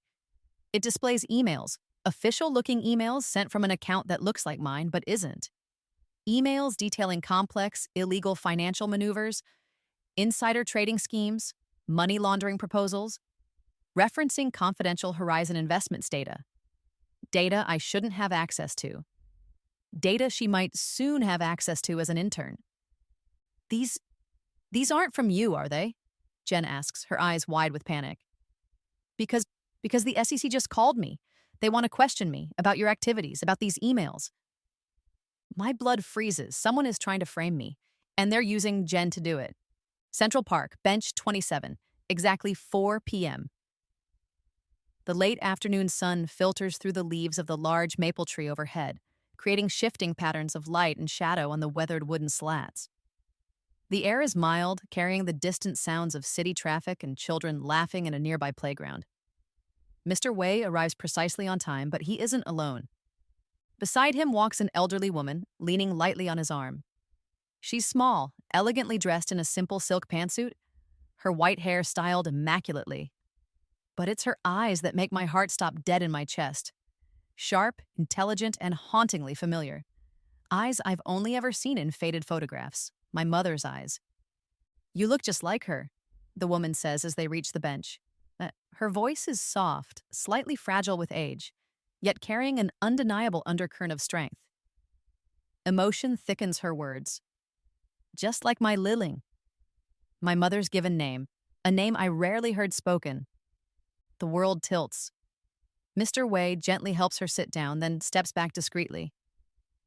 It displays emails, Official-looking emails sent from an account that looks like mine but isn't. Emails detailing complex, illegal financial maneuvers, insider trading schemes, money laundering proposals, referencing confidential Horizon investments data. Data I shouldn't have access to. Data she might soon have access to as an intern. These aren't from you, are they? Jen asks, her eyes wide with panic. Because because the SEC just called me. They want to question me about your activities, about these emails. My blood freezes. Someone is trying to frame me, and they're using Jen to do it. Central Park, bench 27, exactly 4 p.m. The late afternoon sun filters through the leaves of the large maple tree overhead, creating shifting patterns of light and shadow on the weathered wooden slats. The air is mild, carrying the distant sounds of city traffic and children laughing in a nearby playground. Mr. Wei arrives precisely on time, but he isn't alone. Beside him walks an elderly woman, leaning lightly on his arm. She's small, elegantly dressed in a simple silk pantsuit, her white hair styled immaculately. But it's her eyes that make my heart stop dead in my chest. Sharp, intelligent, and hauntingly familiar. Eyes I've only ever seen in faded photographs. My mother's eyes. "You look just like her," the woman says as they reach the bench. Her voice is soft, slightly fragile with age, yet carrying an undeniable undercurrent of strength. Emotion thickens her words. "Just like my Liling." My mother's given name, a name I rarely heard spoken. The world tilts. Mr. Wei gently helps her sit down, then steps back discreetly.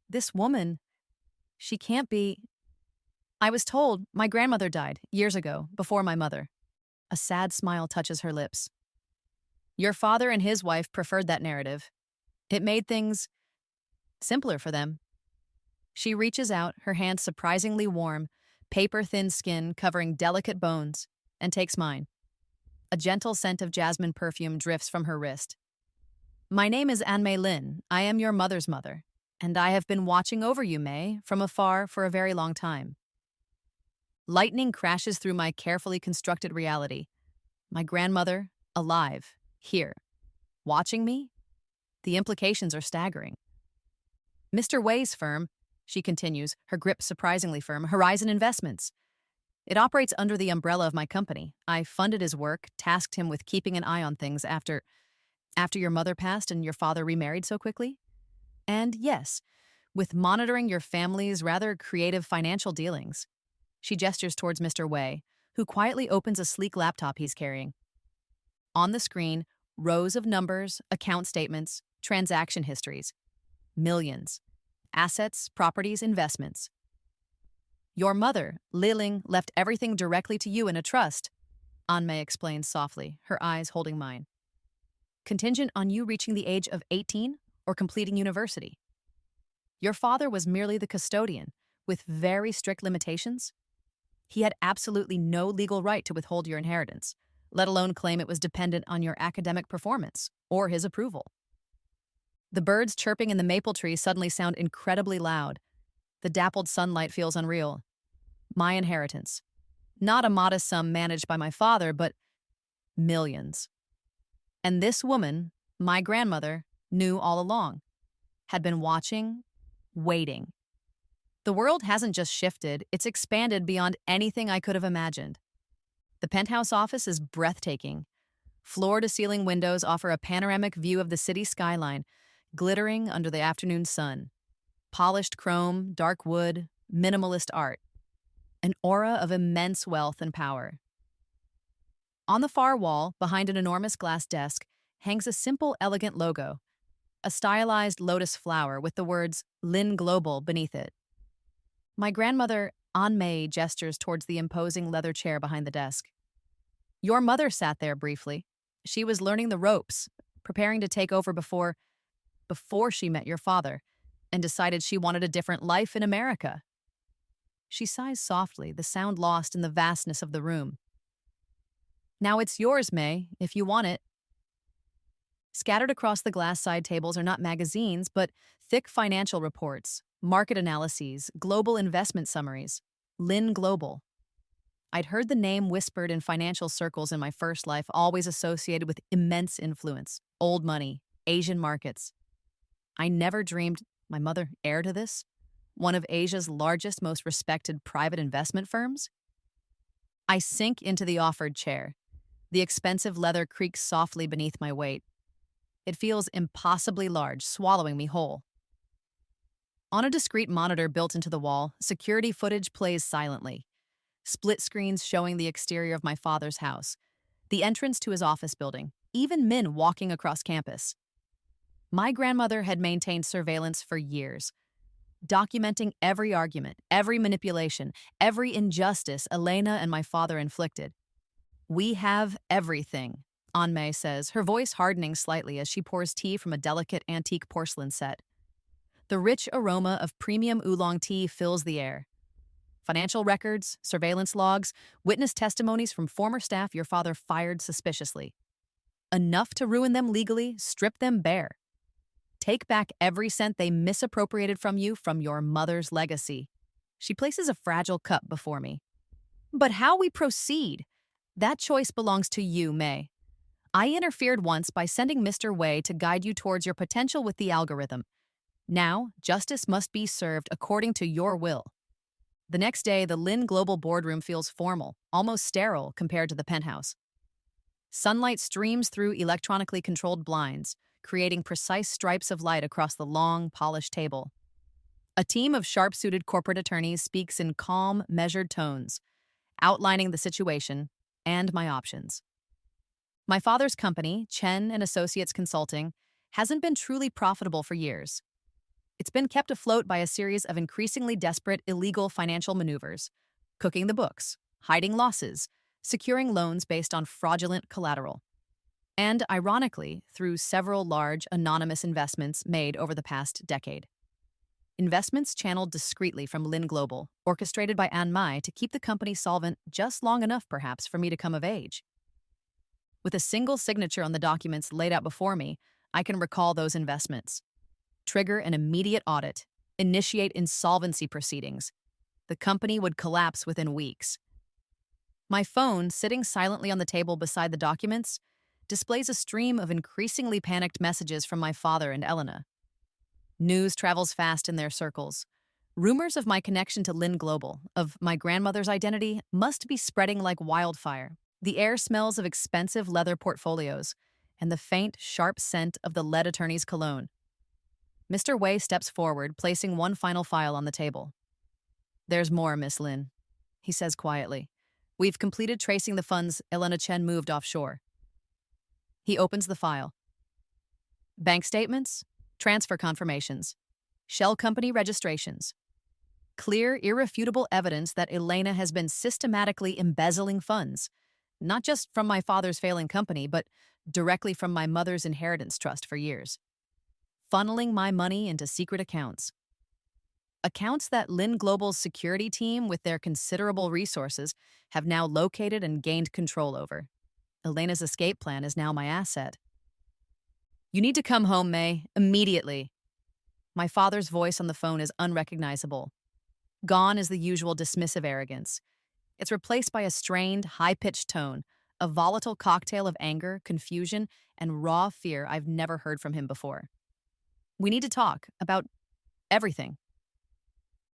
"This woman, she can't be..." "I was told my grandmother died years ago, before my mother." A sad smile touches her lips. "Your father and his wife preferred that narrative. It made things simpler for them." She reaches out, her hand surprisingly warm, paper-thin skin covering delicate bones, and takes mine. A gentle scent of jasmine perfume drifts from her wrist. "My name is Anmei Lin. I am your mother's mother, and I have been watching over you, May, from afar for a very long time." Lightning crashes through my carefully constructed reality. My grandmother, alive, here, watching me? The implications are staggering. "Mr. Wei's firm," she continues, her grip surprisingly firm, "Horizon Investments. It operates under the umbrella of my company. I funded his work, tasked him with keeping an eye on things after your mother passed and your father remarried so quickly. And yes, with monitoring your family's rather creative financial dealings." She gestures towards Mr. Wei, who quietly opens a sleek laptop he's carrying. On the screen, rows of numbers, account statements, transaction histories. Millions. Assets, properties, investments. "Your mother, Liling, left everything directly to you in a trust," Anmei explains softly, her eyes holding mine. "Contingent on you reaching the age of 18 or completing university. Your father was merely the custodian, with very strict limitations. He had absolutely no legal right to withhold your inheritance, let alone claim it was dependent on your academic performance or his approval." The birds chirping in the maple tree suddenly sound incredibly loud. The dappled sunlight feels unreal. My inheritance. Not a modest sum managed by my father, but millions. And this woman, my grandmother, knew all along. Had been watching, waiting. The world hasn't just shifted, it's expanded beyond anything I could have imagined. The penthouse office is breathtaking. Floor-to-ceiling windows offer a panoramic view of the city skyline, glittering under the afternoon sun. Polished chrome, dark wood, minimalist art. An aura of immense wealth and power. On the far wall, behind an enormous glass desk, hangs a simple, elegant logo, a stylized lotus flower with the words Lin Global beneath it. My grandmother, Anmei, gestures towards the imposing leather chair behind the desk. "Your mother sat there briefly. She was learning the ropes, preparing to take over before she met your father, and decided she wanted a different life in America." She sighs softly, the sound lost in the vastness of the room. "Now it's yours, May, if you want it." Scattered across the glass side tables are not magazines, but thick financial reports, market analyses, global investment summaries. Lin Global. I'd heard the name whispered in financial circles in my first life, always associated with immense influence, old money, Asian markets. I never dreamed my mother heir to this, one of Asia's largest, most respected private investment firms. I sink into the offered chair. The expensive leather creaks softly beneath my weight. It feels impossibly large, swallowing me whole. On a discreet monitor built into the wall, security footage plays silently. Split screens showing the exterior of my father's house, the entrance to his office building, even men walking across campus. My grandmother had maintained surveillance for years, documenting every argument, every manipulation, every injustice Elena and my father inflicted. "We have everything," Anmei says, her voice hardening slightly as she pours tea from a delicate antique porcelain set. The rich aroma of premium oolong tea fills the air. Financial records, surveillance logs, witness testimonies from former staff your father fired suspiciously. Enough to ruin them legally, strip them bare. Take back every cent they misappropriated from you from your mother's legacy. She places a fragile cup before me. But how we proceed? That choice belongs to you, May. I interfered once by sending Mr. Wei to guide you towards your potential with the algorithm. Now, justice must be served according to your will. The next day, the Lin Global boardroom feels formal, almost sterile compared to the penthouse. Sunlight streams through electronically controlled blinds, creating precise stripes of light across the long, polished table. A team of sharp-suited corporate attorneys speaks in calm, measured tones, outlining the situation and my options. My father's company, Chen and Associates Consulting, hasn't been truly profitable for years. It's been kept afloat by a series of increasingly desperate illegal financial maneuvers, cooking the books, hiding losses, securing loans based on fraudulent collateral. And, ironically, through several large, anonymous investments made over the past decade. Investments channeled discreetly from Lin Global, orchestrated by Ann Mai to keep the company solvent just long enough, perhaps, for me to come of age. With a single signature on the documents laid out before me, I can recall those investments. Trigger an immediate audit, initiate insolvency proceedings. The company would collapse within weeks. My phone, sitting silently on the table beside the documents, displays a stream of increasingly panicked messages from my father and Elena. News travels fast in their circles. Rumors of my connection to Lin Global, of my grandmother's identity, must be spreading like wildfire. The air smells of expensive leather portfolios and the faint, sharp scent of the lead attorney's cologne. Mr. Wei steps forward, placing one final file on the table. "There's more, Miss Lin," he says quietly. "We've completed tracing the funds Elena Chen moved offshore." He opens the file. Bank statements, transfer confirmations, shell company registrations. Clear, irrefutable evidence that Elena has been systematically embezzling funds, not just from my father's failing company, but directly from my mother's inheritance trust for years. Funneling my money into secret accounts. Accounts that Lin Global's security team, with their considerable resources, have now located and gained control over. Elena's escape plan is now my asset. "You need to come home, May, immediately." My father's voice on the phone is unrecognizable. Gone is the usual dismissive arrogance. It's replaced by a strained, high-pitched tone, a volatile cocktail of anger, confusion, and raw fear I've never heard from him before. "We need to talk about everything."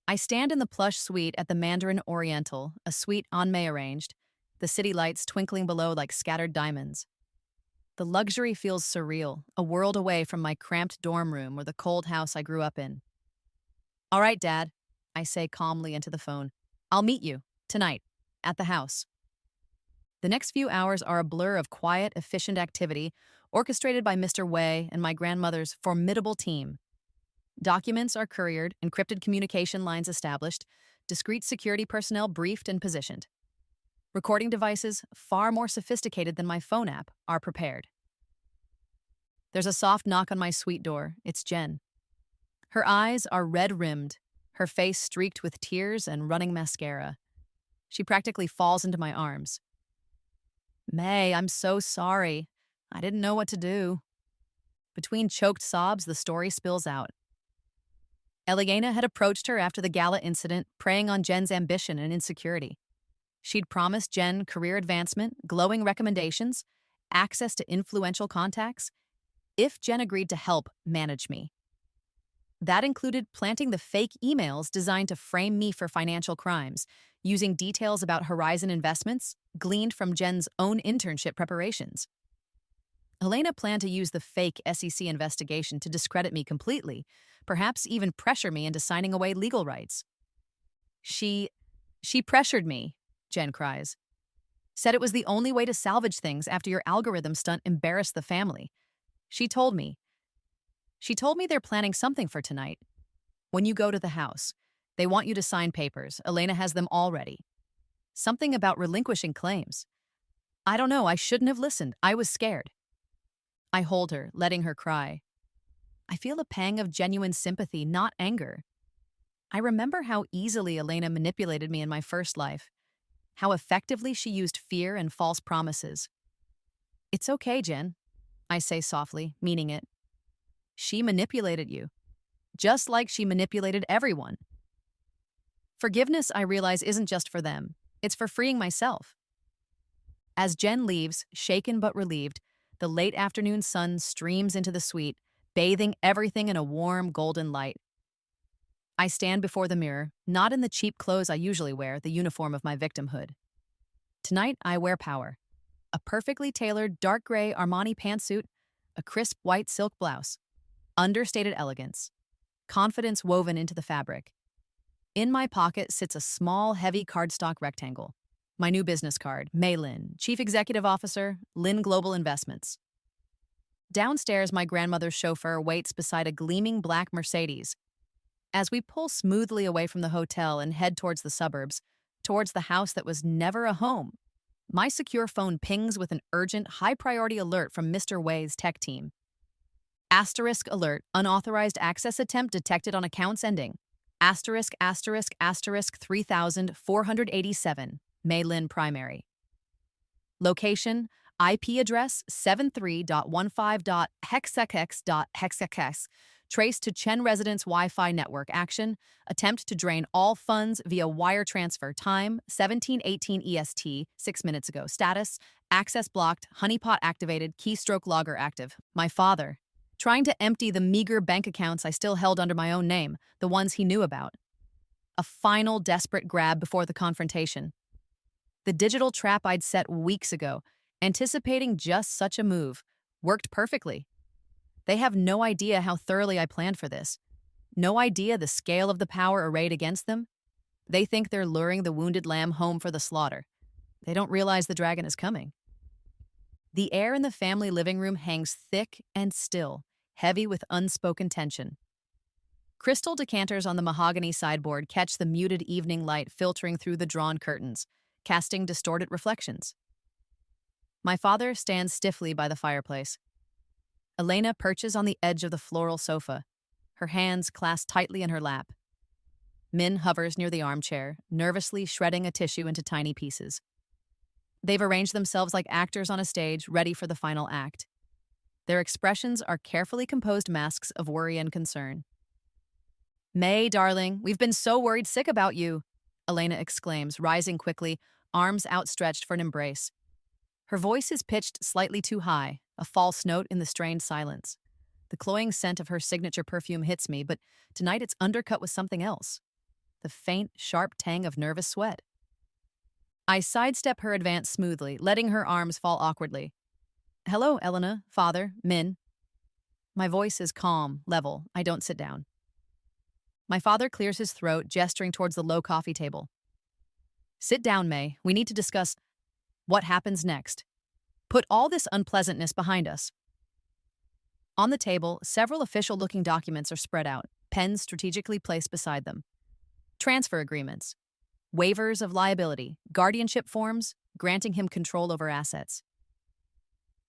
I stand in the plush suite at the Mandarin Oriental, a suite Anmei arranged, the city lights twinkling below like scattered diamonds. The luxury feels surreal, a world away from my cramped dorm room or the cold house I grew up in. "All right, Dad," I say calmly into the phone. "I'll meet you, tonight, at the house." The next few hours are a blur of quiet, efficient activity orchestrated by Mr. Wei and my grandmother's formidable team. Documents are couriered, encrypted communication lines established, discreet security personnel briefed and positioned. Recording devices, far more sophisticated than my phone app, are prepared. There's a soft knock on my suite door. It's Jen. Her eyes are red-rimmed, her face streaked with tears and running mascara. She practically falls into my arms. "May, I'm so sorry. I didn't know what to do." Between choked sobs, the story spills out. Elena had approached her after the gala incident, preying on Jen's ambition and insecurity. She'd promised Jen career advancement, glowing recommendations, access to influential contacts, if Jen agreed to help manage me. That included planting the fake emails designed to frame me for financial crimes, using details about Horizon investments gleaned from Jen's own internship preparations. Elena planned to use the fake SEC investigation to discredit me completely, perhaps even pressure me into signing away legal rights. She pressured me, Jen cries. Said it was the only way to salvage things after your algorithm stunt embarrassed the family. She told me. She told me they're planning something for tonight. When you go to the house, they want you to sign papers. Elena has them all ready. Something about relinquishing claims. I don't know, I shouldn't have listened. I was scared. I hold her, letting her cry. I feel a pang of genuine sympathy, not anger. I remember how easily Elena manipulated me in my first life, how effectively she used fear and false promises. It's okay, Jen, I say softly, meaning it. She manipulated you, just like she manipulated everyone. Forgiveness, I realize, isn't just for them. It's for freeing myself. As Jen leaves, shaken but relieved, the late afternoon sun streams into the suite, bathing everything in a warm, golden light. I stand before the mirror, not in the cheap clothes I usually wear, the uniform of my victimhood. Tonight, I wear power. A perfectly tailored dark gray Armani pantsuit, a crisp white silk blouse. Understated elegance. Confidence woven into the fabric. In my pocket sits a small, heavy cardstock rectangle. My new business card, May Lin, Chief Executive Officer, Lin Global Investments. Downstairs, my grandmother's chauffeur waits beside a gleaming black Mercedes. As we pull smoothly away from the hotel and head towards the suburbs, towards the house that was never a home, my secure phone pings with an urgent, high-priority alert from Mr. Wei's tech team. Asterisk alert, unauthorized access attempt detected on accounts ending. Asterisk, asterisk, asterisk 3487, May Lin Primary. Location, IP address 73.15.hexxx.hexxx, traced to Chen residence Wi-Fi network. Action, attempt to drain all funds via wire transfer. Time, 17:18 EST, 6 minutes ago. Status, access blocked, honeypot activated, keystroke logger active. My father, trying to empty the meager bank accounts I still held under my own name, the ones he knew about. A final desperate grab before the confrontation. The digital trap I'd set weeks ago, anticipating just such a move, worked perfectly. They have no idea how thoroughly I planned for this. No idea the scale of the power arrayed against them. They think they're luring the wounded lamb home for the slaughter. They don't realize the dragon is coming. The air in the family living room hangs thick and still, heavy with unspoken tension. Crystal decanters on the mahogany sideboard catch the muted evening light filtering through the drawn curtains, casting distorted reflections. My father stands stiffly by the fireplace. Elena perches on the edge of the floral sofa, her hands clasped tightly in her lap. Min hovers near the armchair, nervously shredding a tissue into tiny pieces. They've arranged themselves like actors on a stage, ready for the final act. Their expressions are carefully composed masks of worry and concern. May, darling, we've been so worried sick about you, Elena exclaims, rising quickly, arms outstretched for an embrace. Her voice is pitched slightly too high, a false note in the strained silence. The cloying scent of her signature perfume hits me, but tonight it's undercut with something else. The faint, sharp tang of nervous sweat. I sidestep her advance smoothly, letting her arms fall awkwardly. Hello, Elena, father, Min. My voice is calm, level. I don't sit down. My father clears his throat, gesturing towards the low coffee table. Sit down, May. We need to discuss what happens next. Put all this unpleasantness behind us. On the table, several official-looking documents are spread out, pens strategically placed beside them. Transfer agreements, waivers of liability, guardianship forms, granting him control over assets.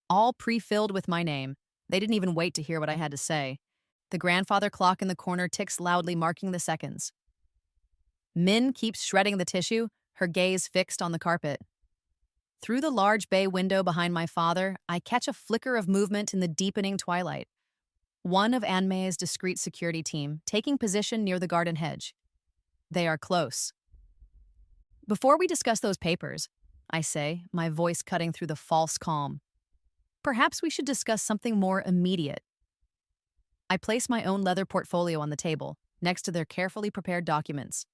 All pre-filled with my name. They didn't even wait to hear what I had to say. The grandfather clock in the corner ticks loudly, marking the seconds. Min keeps shredding the tissue, her gaze fixed on the carpet. Through the large bay window behind my father, I catch a flicker of movement in the deepening twilight. One of Anmei's discreet security team, taking position near the garden hedge. They are close. Before we discuss those papers, I say, my voice cutting through the false calm, Perhaps we should discuss something more immediate. I place my own leather portfolio on the table, next to their carefully prepared documents.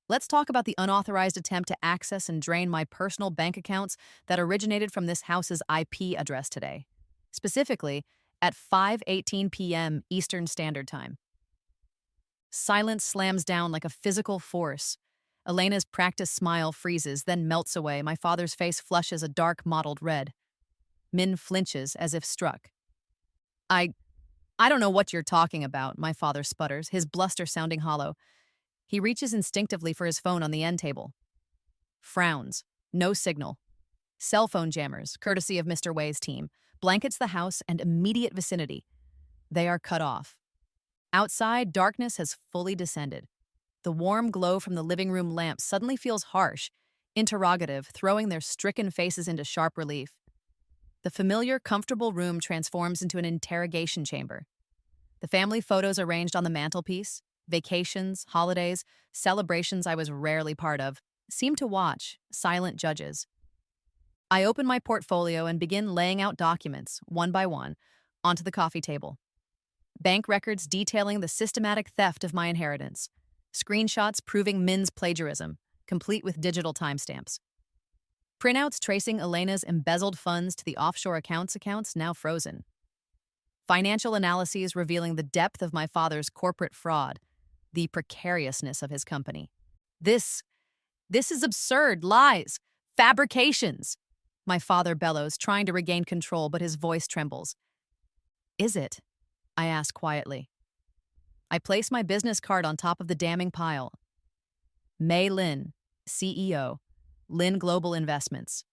Let's talk about the unauthorized attempt to access and drain my personal bank accounts that originated from this house's IP address today. Specifically, at 5:18 p.m. Eastern Standard Time. Silence slams down like a physical force. Elena's practiced smile freezes, then melts away. My father's face flushes a dark mottled red. Min flinches as if struck. I I don't know what you're talking about, my father sputters, his bluster sounding hollow. He reaches instinctively for his phone on the end table. Frowns. No signal. Cell phone jammers, courtesy of Mr. Way's team, blankets the house and immediate vicinity. They are cut off. Outside, darkness has fully descended. The warm glow from the living room lamp suddenly feels harsh, interrogative, throwing their stricken faces into sharp relief. The familiar, comfortable room transforms into an interrogation chamber. The family photos arranged on the mantelpiece, vacations, holidays, celebrations I was rarely part of, seem to watch, silent judges. I open my portfolio and begin laying out documents, one by one, onto the coffee table. Bank records detailing the systematic theft of my inheritance. Screenshots proving Min's plagiarism, complete with digital timestamps. Printouts tracing Elena's embezzled funds to the offshore accounts now frozen. Financial analyses revealing the depth of my father's corporate fraud, the precariousness of his company. This is absurd. Lies. Fabrications. My father bellows, trying to regain control, but his voice trembles. Is it? I ask quietly. I place my business card on top of the damning pile. Mei Lin, CEO, Lin Global Investments.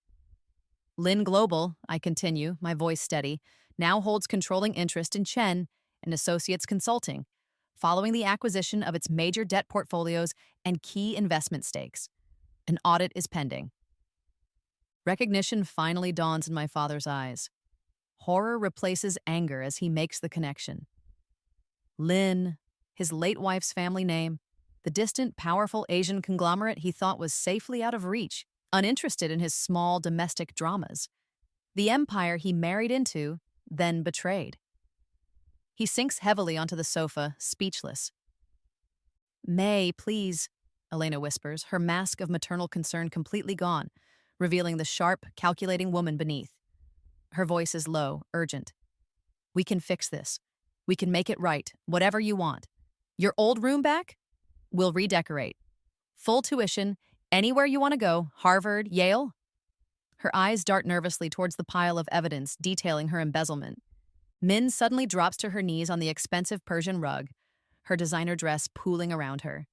Lin Global, I continue, my voice steady, now holds controlling interest in Chen and Associates Consulting, following the acquisition of its major debt portfolios and key investment stakes. An audit is pending. Recognition finally dawns in my father's eyes. Horror replaces anger as he makes the connection. Lin, his late wife's family name, the distant, powerful Asian conglomerate he thought was safely out of reach, uninterested in his small domestic dramas. The empire he married into, then betrayed. He sinks heavily onto the sofa, speechless. May, please, Elena whispers, her mask of maternal concern completely gone, revealing the sharp, calculating woman beneath. Her voice is low, urgent. We can fix this. We can make it right, whatever you want. Your old room back? We'll redecorate. Full tuition, anywhere you want to go, Harvard, Yale? Her eyes dart nervously towards the pile of evidence detailing her embezzlement. Min suddenly drops to her knees on the expensive Persian rug, her designer dress pooling around her.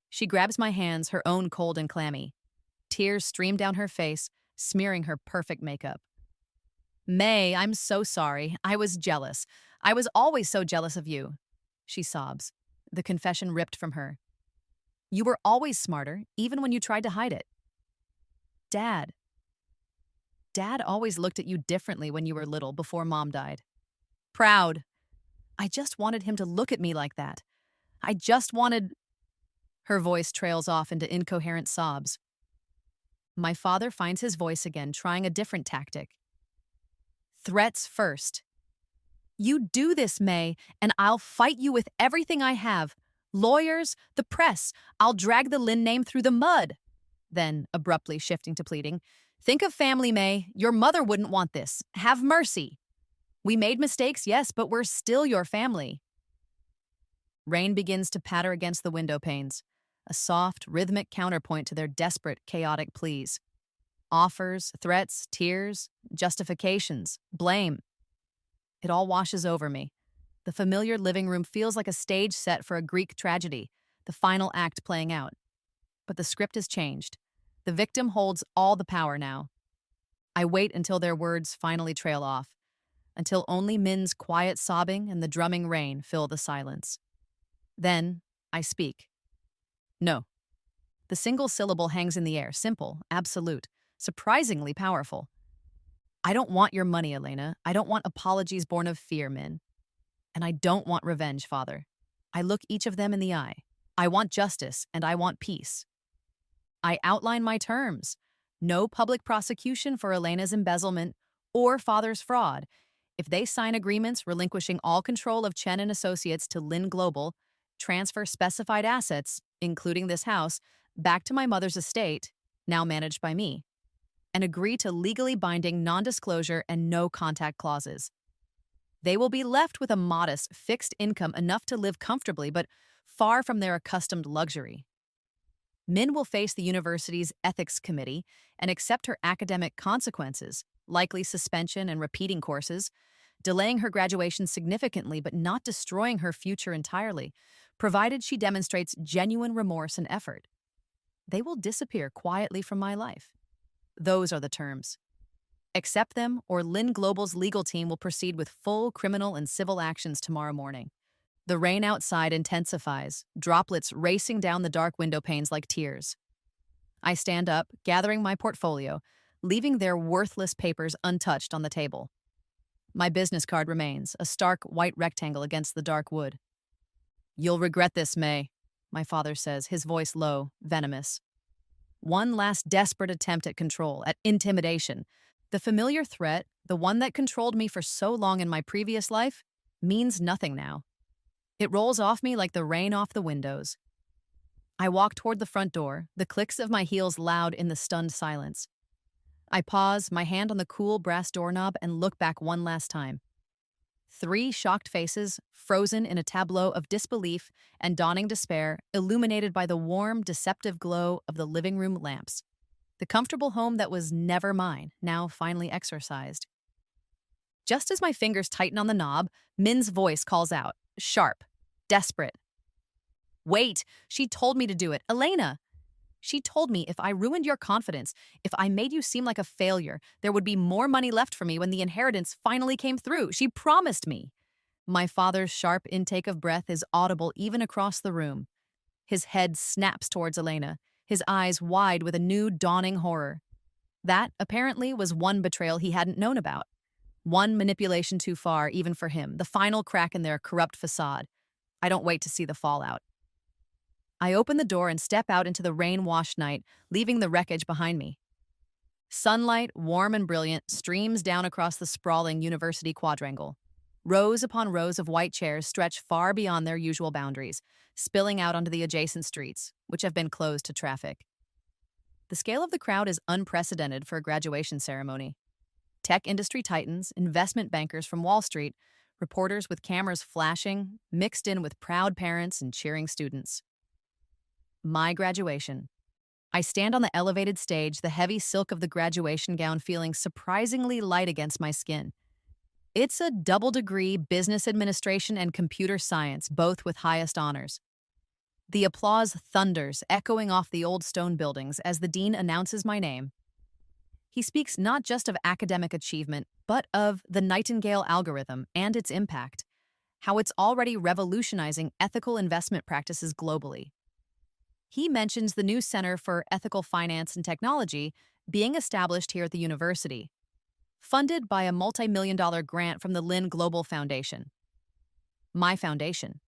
She grabs my hands, her own cold and clammy. Tears stream down her face, smearing her perfect makeup. May, I'm so sorry. I was jealous. I was always so jealous of you. She sobs, the confession ripped from her. You were always smarter, even when you tried to hide it. Dad always looked at you differently when you were little, before Mom died. Proud. I just wanted him to look at me like that. I just wanted... Her voice trails off into incoherent sobs. My father finds his voice again, trying a different tactic. Threats first. You do this, May, and I'll fight you with everything I have. Lawyers, the press. I'll drag the Lin name through the mud. Then, abruptly shifting to pleading, think of family, May. Your mother wouldn't want this. Have mercy. We made mistakes, yes, but we're still your family. Rain begins to patter against the window panes, a soft, rhythmic counterpoint to their desperate, chaotic pleas. Offers, threats, tears, justifications, blame. It all washes over me. The familiar living room feels like a stage set for a Greek tragedy, the final act playing out. But the script has changed. The victim holds all the power now. I wait until their words finally trail off, until only Min's quiet sobbing and the drumming rain fill the silence. Then I speak. No. The single syllable hangs in the air, simple, absolute, surprisingly powerful. I don't want your money, Elena. I don't want apologies born of fear, Min. And I don't want revenge, Father. I look each of them in the eye. I want justice, and I want peace. I outline my terms. No public prosecution for Elena's embezzlement, or father's fraud. If they sign agreements relinquishing all control of Chen and Associates to Lin Global, transfer specified assets, including this house, back to my mother's estate, now managed by me, and agree to legally binding non-disclosure and no-contact clauses. They will be left with a modest, fixed income enough to live comfortably, but far from their accustomed luxury. Min will face the university's ethics committee and accept her academic consequences, likely suspension and repeating courses, delaying her graduation significantly but not destroying her future entirely, provided she demonstrates genuine remorse and effort. They will disappear quietly from my life. Those are the terms. Accept them, or Lin Global's legal team will proceed with full criminal and civil actions tomorrow morning. The rain outside intensifies, droplets racing down the dark window panes like tears. I stand up, gathering my portfolio, leaving their worthless papers untouched on the table. My business card remains, a stark white rectangle against the dark wood. "You'll regret this, May," my father says, his voice low, venomous. One last desperate attempt at control, at intimidation. The familiar threat, the one that controlled me for so long in my previous life, means nothing now. It rolls off me like the rain off the windows. I walk toward the front door, the clicks of my heels loud in the stunned silence. I pause, my hand on the cool brass doorknob, and look back one last time. 3 shocked faces, frozen in a tableau of disbelief and dawning despair, illuminated by the warm, deceptive glow of the living room lamps. The comfortable home that was never mine, now finally exorcised. Just as my fingers tighten on the knob, Min's voice calls out, sharp, desperate. "Wait, she told me to do it. Elena! She told me if I ruined your confidence, if I made you seem like a failure, there would be more money left for me when the inheritance finally came through. She promised me." My father's sharp intake of breath is audible even across the room. His head snaps towards Elena, his eyes wide with a new dawning horror. That, apparently, was one betrayal he hadn't known about. One manipulation too far, even for him, the final crack in their corrupt facade. I don't wait to see the fallout. I open the door and step out into the rain-washed night, leaving the wreckage behind me. Sunlight, warm and brilliant, streams down across the sprawling university quadrangle. Rows upon rows of white chairs stretch far beyond their usual boundaries, spilling out onto the adjacent streets, which have been closed to traffic. The scale of the crowd is unprecedented for a graduation ceremony. Tech industry titans, investment bankers from Wall Street, reporters with cameras flashing, mixed in with proud parents and cheering students. My graduation. I stand on the elevated stage, the heavy silk of the graduation gown feeling surprisingly light against my skin. It's a double-degree business administration and computer science, both with highest honors. The applause thunders, echoing off the old stone buildings as the dean announces my name. He speaks not just of academic achievement, but of the Nightingale algorithm and its impact, how it's already revolutionizing ethical investment practices globally. He mentions the new Center for Ethical Finance and Technology being established here at the university, funded by a multi-million-dollar grant from the Lin Global Foundation. My foundation.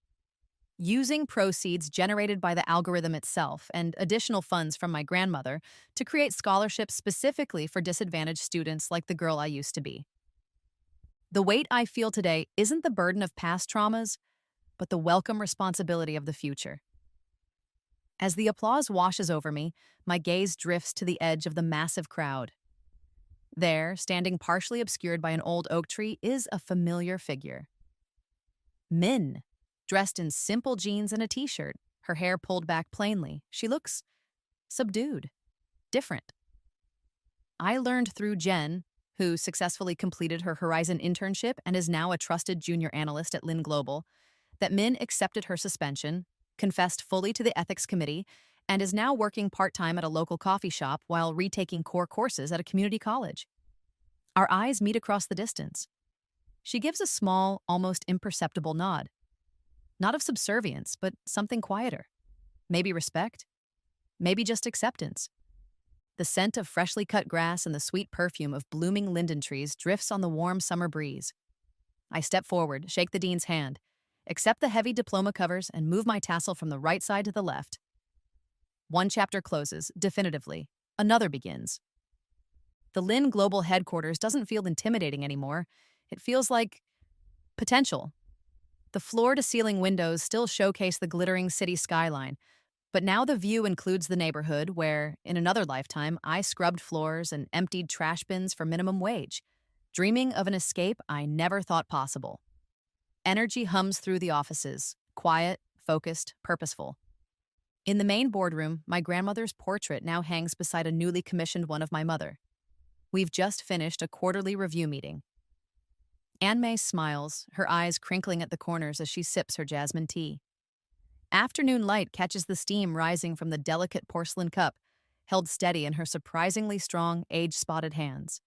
Using proceeds generated by the algorithm itself and additional funds from my grandmother to create scholarships specifically for disadvantaged students like the girl I used to be. The weight I feel today isn't the burden of past traumas, but the welcome responsibility of the future. As the applause washes over me, my gaze drifts to the edge of the massive crowd. There, standing partially obscured by an old oak tree, is a familiar figure. Min, dressed in simple jeans and a t-shirt, her hair pulled back plainly. She looks subdued, different. I learned through Jen, who successfully completed her Horizon internship and is now a trusted junior analyst at Lin Global, that Min accepted her suspension, confessed fully to the ethics committee, and is now working part-time at a local coffee shop while retaking core courses at a community college. Our eyes meet across the distance. She gives a small, almost imperceptible nod. Not of subservience, but something quieter. Maybe respect. Maybe just acceptance. The scent of freshly cut grass and the sweet perfume of blooming linden trees drifts on the warm summer breeze. I step forward, shake the dean's hand, accept the heavy diploma covers, and move my tassel from the right side to the left. One chapter closes, definitively. Another begins. The Lin Global headquarters doesn't feel intimidating anymore. It feels like potential. The floor-to-ceiling windows still showcase the glittering city skyline, but now the view includes the neighborhood where, in another lifetime, I scrubbed floors and emptied trash bins for minimum wage, dreaming of an escape I never thought possible. Energy hums through the offices, quiet, focused, purposeful. In the main boardroom, my grandmother's portrait now hangs beside a newly commissioned one of my mother. We've just finished a quarterly review meeting. Anne May smiles, her eyes crinkling at the corners as she sips her jasmine tea. Afternoon light catches the steam rising from the delicate porcelain cup, held steady in her surprisingly strong, age-spotted hands.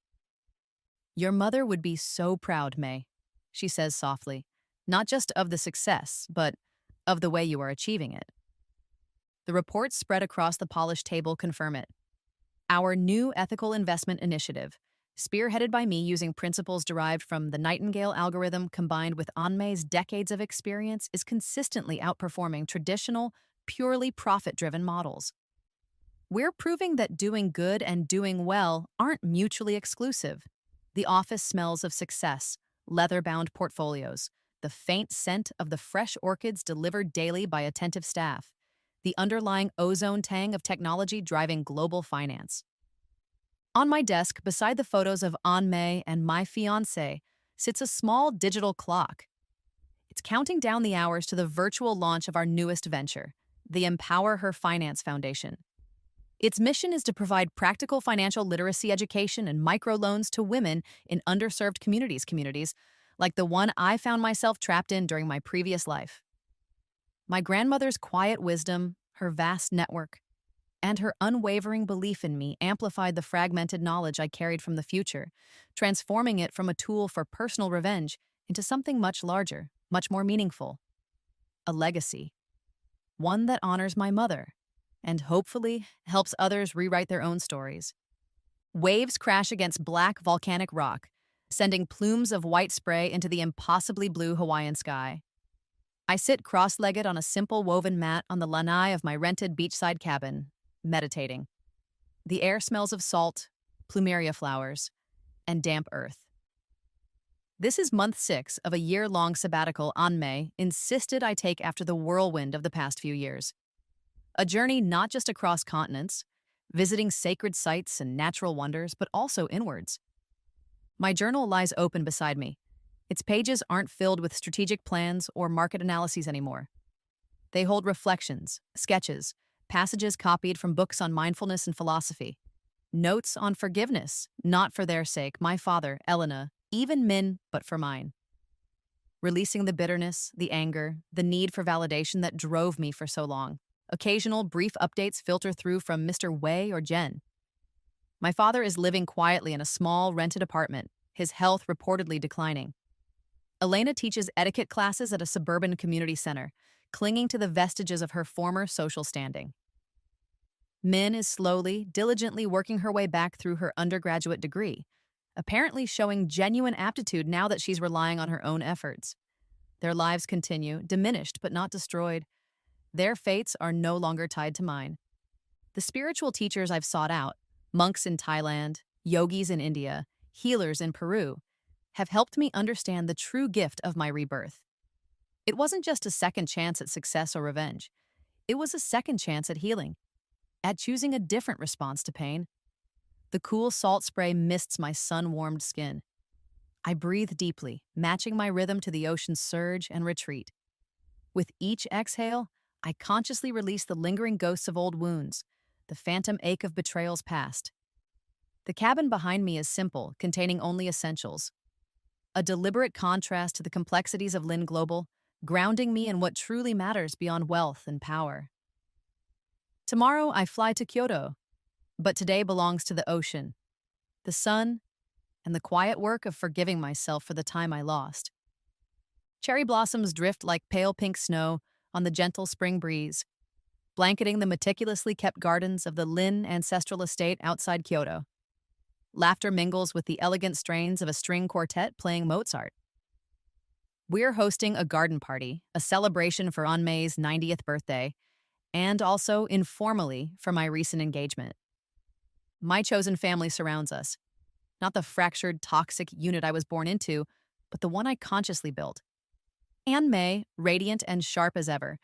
"Your mother would be so proud, May," she says softly, "not just of the success, but of the way you are achieving it." The reports spread across the polished table confirm it. Our new ethical investment initiative, spearheaded by me using principles derived from the Nightingale algorithm combined with Anmei's decades of experience, is consistently outperforming traditional, purely profit-driven models. We're proving that doing good and doing well aren't mutually exclusive. The office smells of success, leather-bound portfolios, the faint scent of the fresh orchids delivered daily by attentive staff, the underlying ozone tang of technology driving global finance. On my desk, beside the photos of An Mei and my fiancé, sits a small digital clock. It's counting down the hours to the virtual launch of our newest venture, the Empower Her Finance Foundation. Its mission is to provide practical financial literacy education and microloans to women in underserved communities like the one I found myself trapped in during my previous life. My grandmother's quiet wisdom, her vast network, and her unwavering belief in me amplified the fragmented knowledge I carried from the future, transforming it from a tool for personal revenge into something much larger, much more meaningful. A legacy. One that honors my mother, and hopefully helps others rewrite their own stories. Waves crash against black volcanic rock, sending plumes of white spray into the impossibly blue Hawaiian sky. I sit cross-legged on a simple woven mat on the lanai of my rented beachside cabin, meditating. The air smells of salt, plumeria flowers, and damp earth. This is month 6 of a year-long sabbatical An Mei insisted I take after the whirlwind of the past few years. A journey not just across continents, visiting sacred sites and natural wonders, but also inwards. My journal lies open beside me. Its pages aren't filled with strategic plans or market analyses anymore. They hold reflections, sketches, passages copied from books on mindfulness and philosophy, notes on forgiveness, not for their sake, my father, Elena, even Min, but for mine. Releasing the bitterness, the anger, the need for validation that drove me for so long. Occasional brief updates filter through from Mr. Wei or Jen. My father is living quietly in a small, rented apartment, his health reportedly declining. Elena teaches etiquette classes at a suburban community center, clinging to the vestiges of her former social standing. Min is slowly, diligently working her way back through her undergraduate degree, apparently showing genuine aptitude now that she's relying on her own efforts. Their lives continue, diminished but not destroyed. Their fates are no longer tied to mine. The spiritual teachers I've sought out, monks in Thailand, yogis in India, healers in Peru, have helped me understand the true gift of my rebirth. It wasn't just a second chance at success or revenge. It was a second chance at healing, at choosing a different response to pain. The cool salt spray mists my sun-warmed skin. I breathe deeply, matching my rhythm to the ocean's surge and retreat. With each exhale, I consciously release the lingering ghosts of old wounds, the phantom ache of betrayals past. The cabin behind me is simple, containing only essentials. A deliberate contrast to the complexities of Lin Global, grounding me in what truly matters beyond wealth and power. Tomorrow I fly to Kyoto, but today belongs to the ocean, the sun, and the quiet work of forgiving myself for the time I lost. Cherry blossoms drift like pale pink snow on the gentle spring breeze, blanketing the meticulously kept gardens of the Lin ancestral estate outside Kyoto. Laughter mingles with the elegant strains of a string quartet playing Mozart. We're hosting a garden party, a celebration for An Mei's 90th birthday, and also, informally, for my recent engagement. My chosen family surrounds us, not the fractured, toxic unit I was born into, but the one I consciously built. Anne May, radiant and sharp as ever.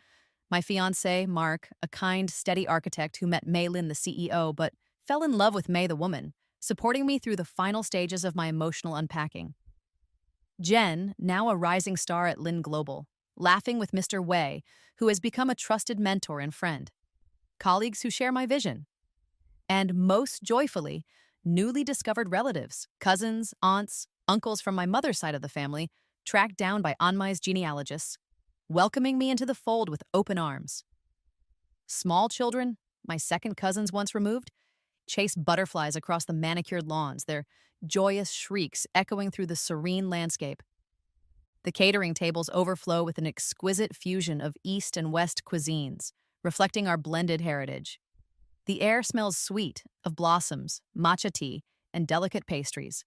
My fiancé, Mark, a kind, steady architect who met May Lin, the CEO, but fell in love with May the woman, supporting me through the final stages of my emotional unpacking. Jen, now a rising star at Lin Global, laughing with Mr. Wei, who has become a trusted mentor and friend. Colleagues who share my vision. And most joyfully, newly discovered relatives, cousins, aunts, uncles from my mother's side of the family, tracked down by Anmai's genealogists, welcoming me into the fold with open arms. Small children, my second cousins once removed, chase butterflies across the manicured lawns, their joyous shrieks echoing through the serene landscape. The catering tables overflow with an exquisite fusion of East and West cuisines, reflecting our blended heritage. The air smells sweet, of blossoms, matcha tea, and delicate pastries.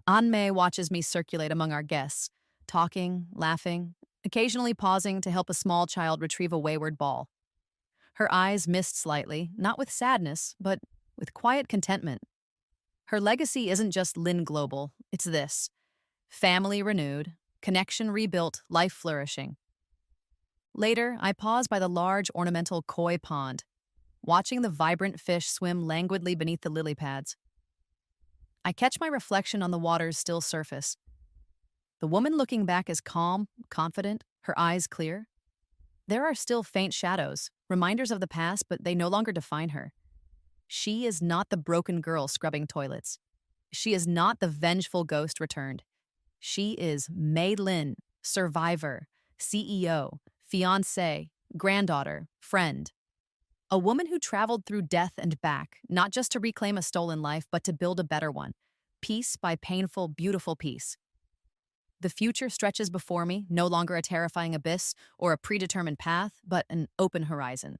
Anmei watches me circulate among our guests, talking, laughing, occasionally pausing to help a small child retrieve a wayward ball. Her eyes mist slightly, not with sadness, but with quiet contentment. Her legacy isn't just Lin Global, it's this: family renewed, connection rebuilt, life flourishing. Later, I pause by the large ornamental koi pond, watching the vibrant fish swim languidly beneath the lily pads. I catch my reflection on the water's still surface. The woman looking back is calm, confident, her eyes clear. There are still faint shadows, reminders of the past, but they no longer define her. She is not the broken girl scrubbing toilets. She is not the vengeful ghost returned. She is Mei Lin, survivor, CEO, fiancée, granddaughter, friend. A woman who traveled through death and back, not just to reclaim a stolen life, but to build a better one. Piece by painful, beautiful piece. The future stretches before me, no longer a terrifying abyss or a predetermined path, but an open horizon.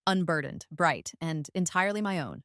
Unburdened, bright, and entirely my own.